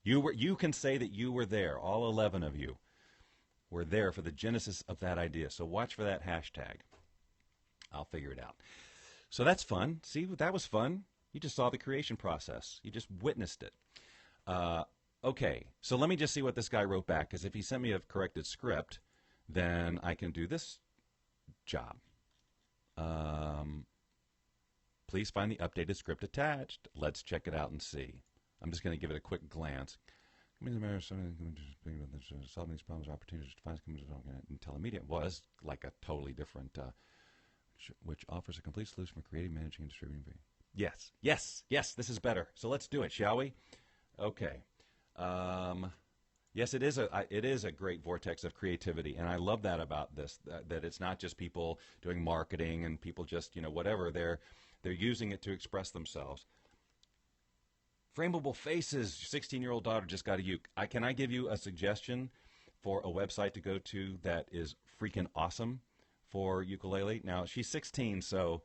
you can say that you were there. All 11 of you were there for the genesis of that idea. So watch for that hashtag. I'll figure it out. So that's fun. See, that was fun. You just saw the creation process. You just witnessed it. Okay, so let me just see what this guy wrote back, because if he sent me a corrected script, then I can do this job. Please find the updated script attached. Let's check it out and see. I'm just going to give it a quick glance. Solving these problems, opportunities to find Intellipedia was like a totally different, which offers a complete solution for creating, managing, and distributing. Yes, this is better. So let's do it, shall we? Okay. Yes, it is a great vortex of creativity, and I love that about this. That it's not just people doing marketing and people just whatever. They're using it to express themselves. Frameable Faces, 16-year-old daughter just got a uke. Can I give you a suggestion for a website to go to that is freaking awesome for ukulele? Now, she's 16, so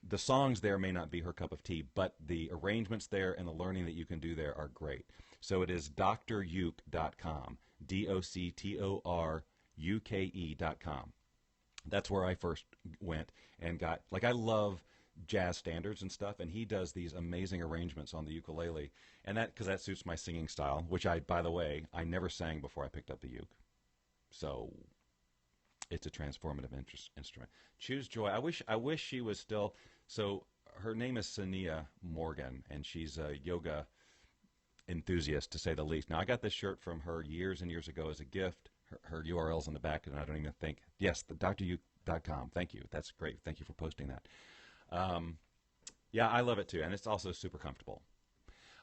the songs there may not be her cup of tea, but the arrangements there and the learning that you can do there are great. So it is druke.com, DOCTORUKE.com. That's where I first went and got, I love jazz standards and stuff, and he does these amazing arrangements on the ukulele, and because that suits my singing style, which by the way, I never sang before I picked up the uke. So it's a transformative instrument. Choose Joy. I wish she was still. So her name is Sania Morgan, and she's a yoga enthusiast, to say the least. Now, I got this shirt from her years and years ago as a gift. Her URL's in the back, and I don't even think. Yes, the druke.com. Thank you. That's great. Thank you for posting that. Yeah, I love it too, and it's also super comfortable.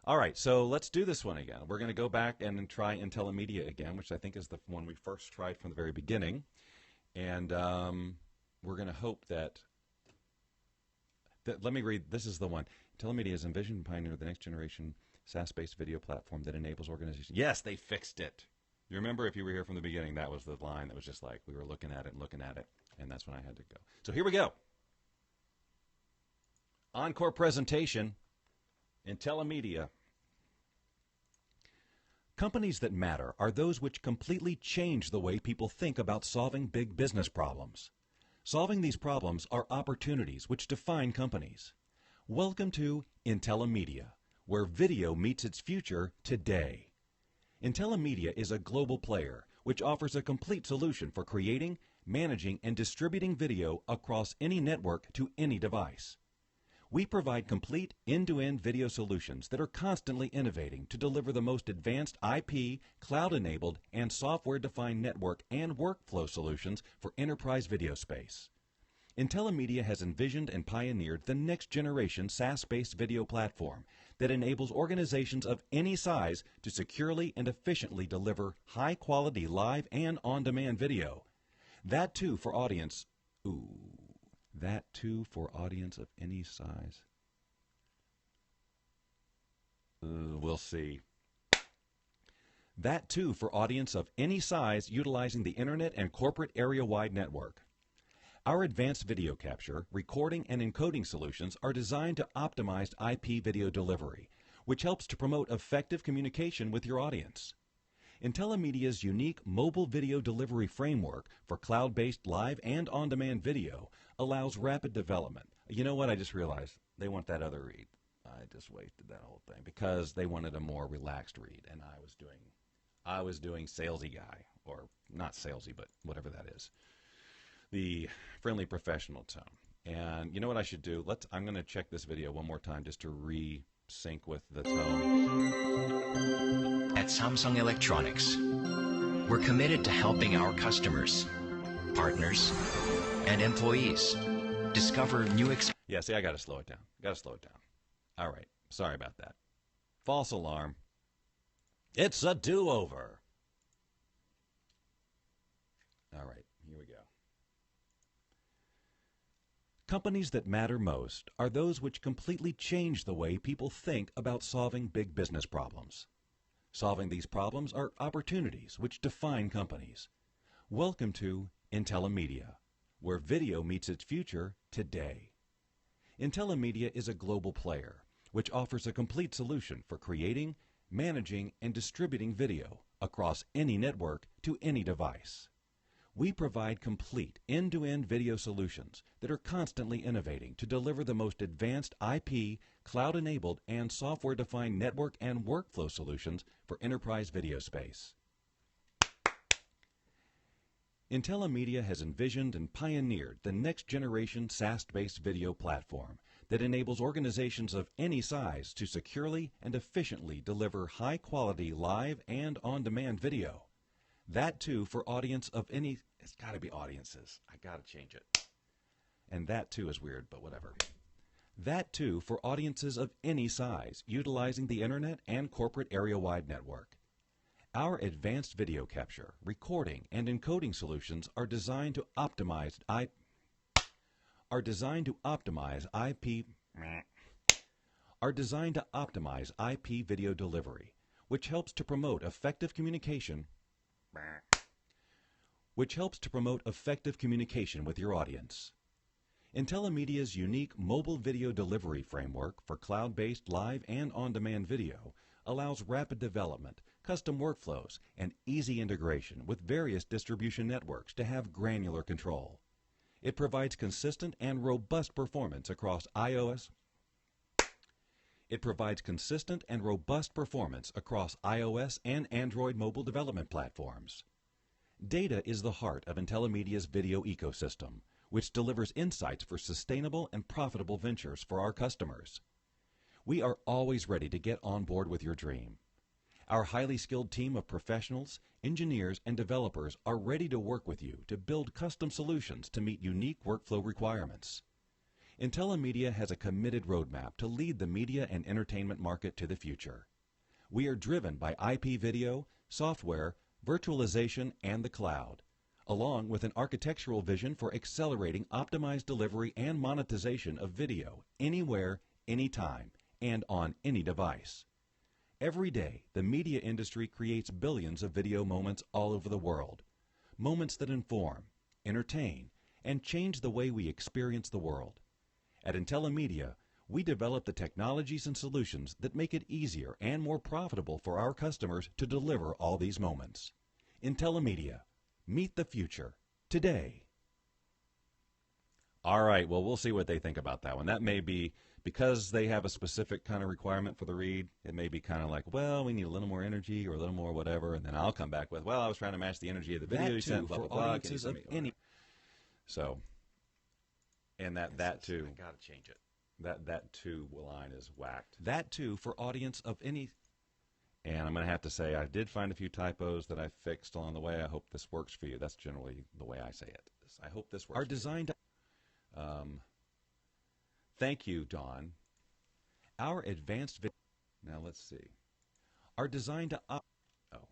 All right, so let's do this one again. We're going to go back and try Intellimedia again, which I think is the one we first tried from the very beginning. And we're going to hope that, let me read, this is the one. Intellimedia has envisioned and pioneered the next generation SaaS-based video platform that enables organizations. Yes, they fixed it. You remember, if you were here from the beginning, that was the line that was just like, we were looking at it and looking at it, and that's when I had to go. So here we go. Encore presentation, Intellimedia. Companies that matter are those which completely change the way people think about solving big business problems. Solving these problems are opportunities which define companies. Welcome to Intellimedia, where video meets its future today. Intellimedia is a global player which offers a complete solution for creating, managing, and distributing video across any network to any device. We provide complete end-to-end video solutions that are constantly innovating to deliver the most advanced IP, cloud-enabled, and software-defined network and workflow solutions for enterprise video space. Intellimedia has envisioned and pioneered the next-generation SaaS-based video platform that enables organizations of any size to securely and efficiently deliver high-quality live and on-demand video. That too for audience of any size. We'll see. That too for audience of any size utilizing the internet and corporate area-wide network. Our advanced video capture, recording, and encoding solutions are designed to optimize IP video delivery, which helps to promote effective communication with your audience. Intellimedia's unique mobile video delivery framework for cloud-based live and on-demand video allows rapid development. You know what? I just realized they want that other read. I just wasted that whole thing because they wanted a more relaxed read, and I was doing salesy guy, or not salesy, but whatever that is. The friendly professional tone. And you know what I should do? I'm going to check this video one more time just to re-sync with the tone. At Samsung Electronics, we're committed to helping our customers, partners, and employees discover new experiences. Yeah, see, I got to slow it down. All right. Sorry about that. False alarm. It's a do-over. All right, here we go. Companies that matter most are those which completely change the way people think about solving big business problems. Solving these problems are opportunities which define companies. Welcome to Intellimedia, where video meets its future today. Intellimedia is a global player which offers a complete solution for creating, managing, and distributing video across any network to any device. We provide complete end-to-end video solutions that are constantly innovating to deliver the most advanced IP, cloud-enabled, and software-defined network and workflow solutions for enterprise video space. Intellimedia has envisioned and pioneered the next-generation SaaS-based video platform that enables organizations of any size to securely and efficiently deliver high-quality live and on-demand video. That too for audience of any, it's got to be audiences. I got to change it. And that too is weird, but whatever. That too for audiences of any size, utilizing the internet and corporate area-wide network. Our advanced video capture, recording, and encoding solutions are designed to optimize IP video delivery, which helps to promote effective communication with your audience. Intellimedia's unique mobile video delivery framework for cloud-based live and on-demand video allows rapid development, custom workflows, and easy integration with various distribution networks to have granular control. It provides consistent and robust performance across iOS and Android mobile development platforms. Data is the heart of Intellimedia's video ecosystem, which delivers insights for sustainable and profitable ventures for our customers. We are always ready to get on board with your dream. Our highly skilled team of professionals, engineers, and developers are ready to work with you to build custom solutions to meet unique workflow requirements. Intellimedia has a committed roadmap to lead the media and entertainment market to the future. We are driven by IP video, software, virtualization, and the cloud, along with an architectural vision for accelerating optimized delivery and monetization of video anywhere, anytime, and on any device. Every day, the media industry creates billions of video moments all over the world. Moments that inform, entertain, and change the way we experience the world. At Intellimedia, we develop the technologies and solutions that make it easier and more profitable for our customers to deliver all these moments. Intellimedia. Meet the future. Today. All right, well, we'll see what they think about that one. That may be, because they have a specific kind of requirement for the read, it may be kind of like, well, we need a little more energy or a little more whatever, and then I'll come back with, well, I was trying to match the energy of the video you sent, blah, blah, blah. Audiences of any. So, and that too. I gotta change it. That too line is whacked. That too for audience of any. And I'm going to have to say I did find a few typos that I fixed along the way. I hope this works for you. That's generally the way I say it. I hope this works. Our design. Thank you, Dawn. Our advanced. Now let's see. Are designed to. Oh,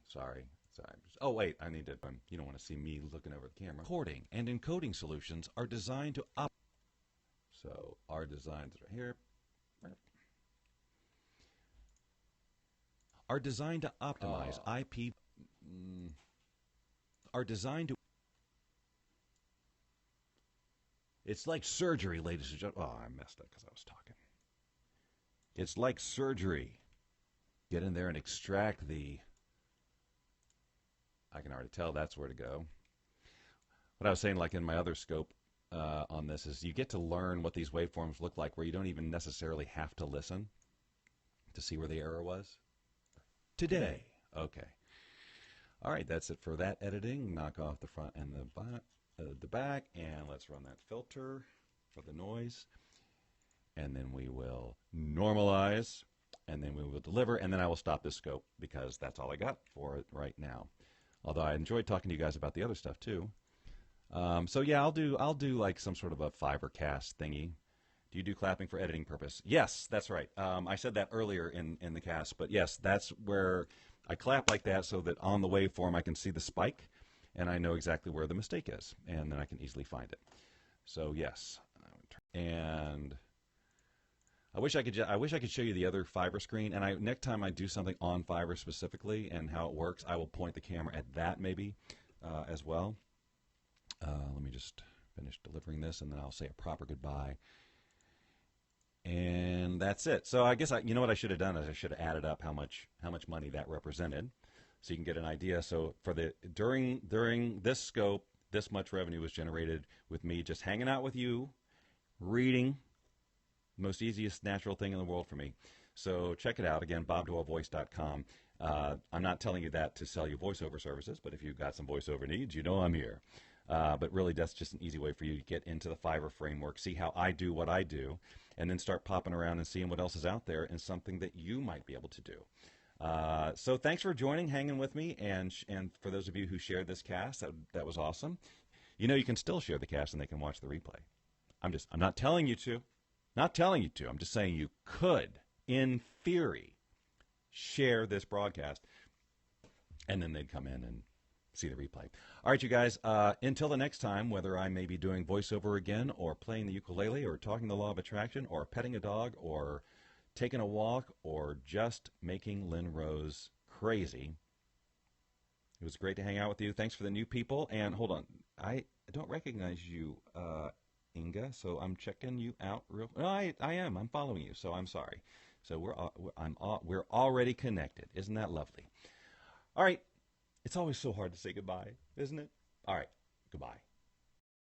sorry. Oh, wait. I need to. You don't want to see me looking over the camera. Recording and encoding solutions are designed to. So our designs are here. Are designed to optimize IP. Are designed to. It's like surgery, ladies and gentlemen. Oh, I messed up because I was talking. It's like surgery. Get in there and extract the. I can already tell that's where to go. What I was saying, like in my other scope on this, is you get to learn what these waveforms look like where you don't even necessarily have to listen to see where the error was. Today. Okay. All right, that's it for that editing. Knock off the front and the back, and let's run that filter for the noise. And then we will normalize, and then we will deliver, and then I will stop this scope because that's all I got for it right now. Although I enjoyed talking to you guys about the other stuff too. So yeah, I'll do like some sort of a Fivercast thingy. Do you do clapping for editing purpose? Yes, that's right. I said that earlier in the cast, but yes, that's where I clap like that so that on the waveform I can see the spike, and I know exactly where the mistake is, and then I can easily find it. So yes, and I wish I could show you the other Fiverr screen, and next time I do something on Fiverr specifically and how it works, I will point the camera at that maybe as well. Let me just finish delivering this, and then I'll say a proper goodbye. And that's it. So I guess you know what I should have done is I should have added up how much money that represented, so you can get an idea. So for the during this scope, this much revenue was generated with me just hanging out with you, reading. Most easiest natural thing in the world for me. So check it out again, bobdoylevoice.com. I'm not telling you that to sell you voiceover services, but if you've got some voiceover needs, you know I'm here. But really, that's just an easy way for you to get into the Fiverr framework, see how I do what I do, and then start popping around and seeing what else is out there and something that you might be able to do. So thanks for joining, hanging with me, and for those of you who shared this cast, that was awesome. You know, you can still share the cast and they can watch the replay. I'm not telling you to. Not telling you to. I'm just saying you could, in theory, share this broadcast, and then they'd come in and see the replay. All right, you guys, until the next time, whether I may be doing voiceover again or playing the ukulele or talking the law of attraction or petting a dog or taking a walk or just making Lynn Rose crazy, it was great to hang out with you. Thanks for the new people. And hold on, I don't recognize you, Inga, so I'm checking you out real. No, I am. I'm following you, so I'm sorry. So we're already connected. Isn't that lovely? All right. It's always so hard to say goodbye, isn't it? All right. Goodbye.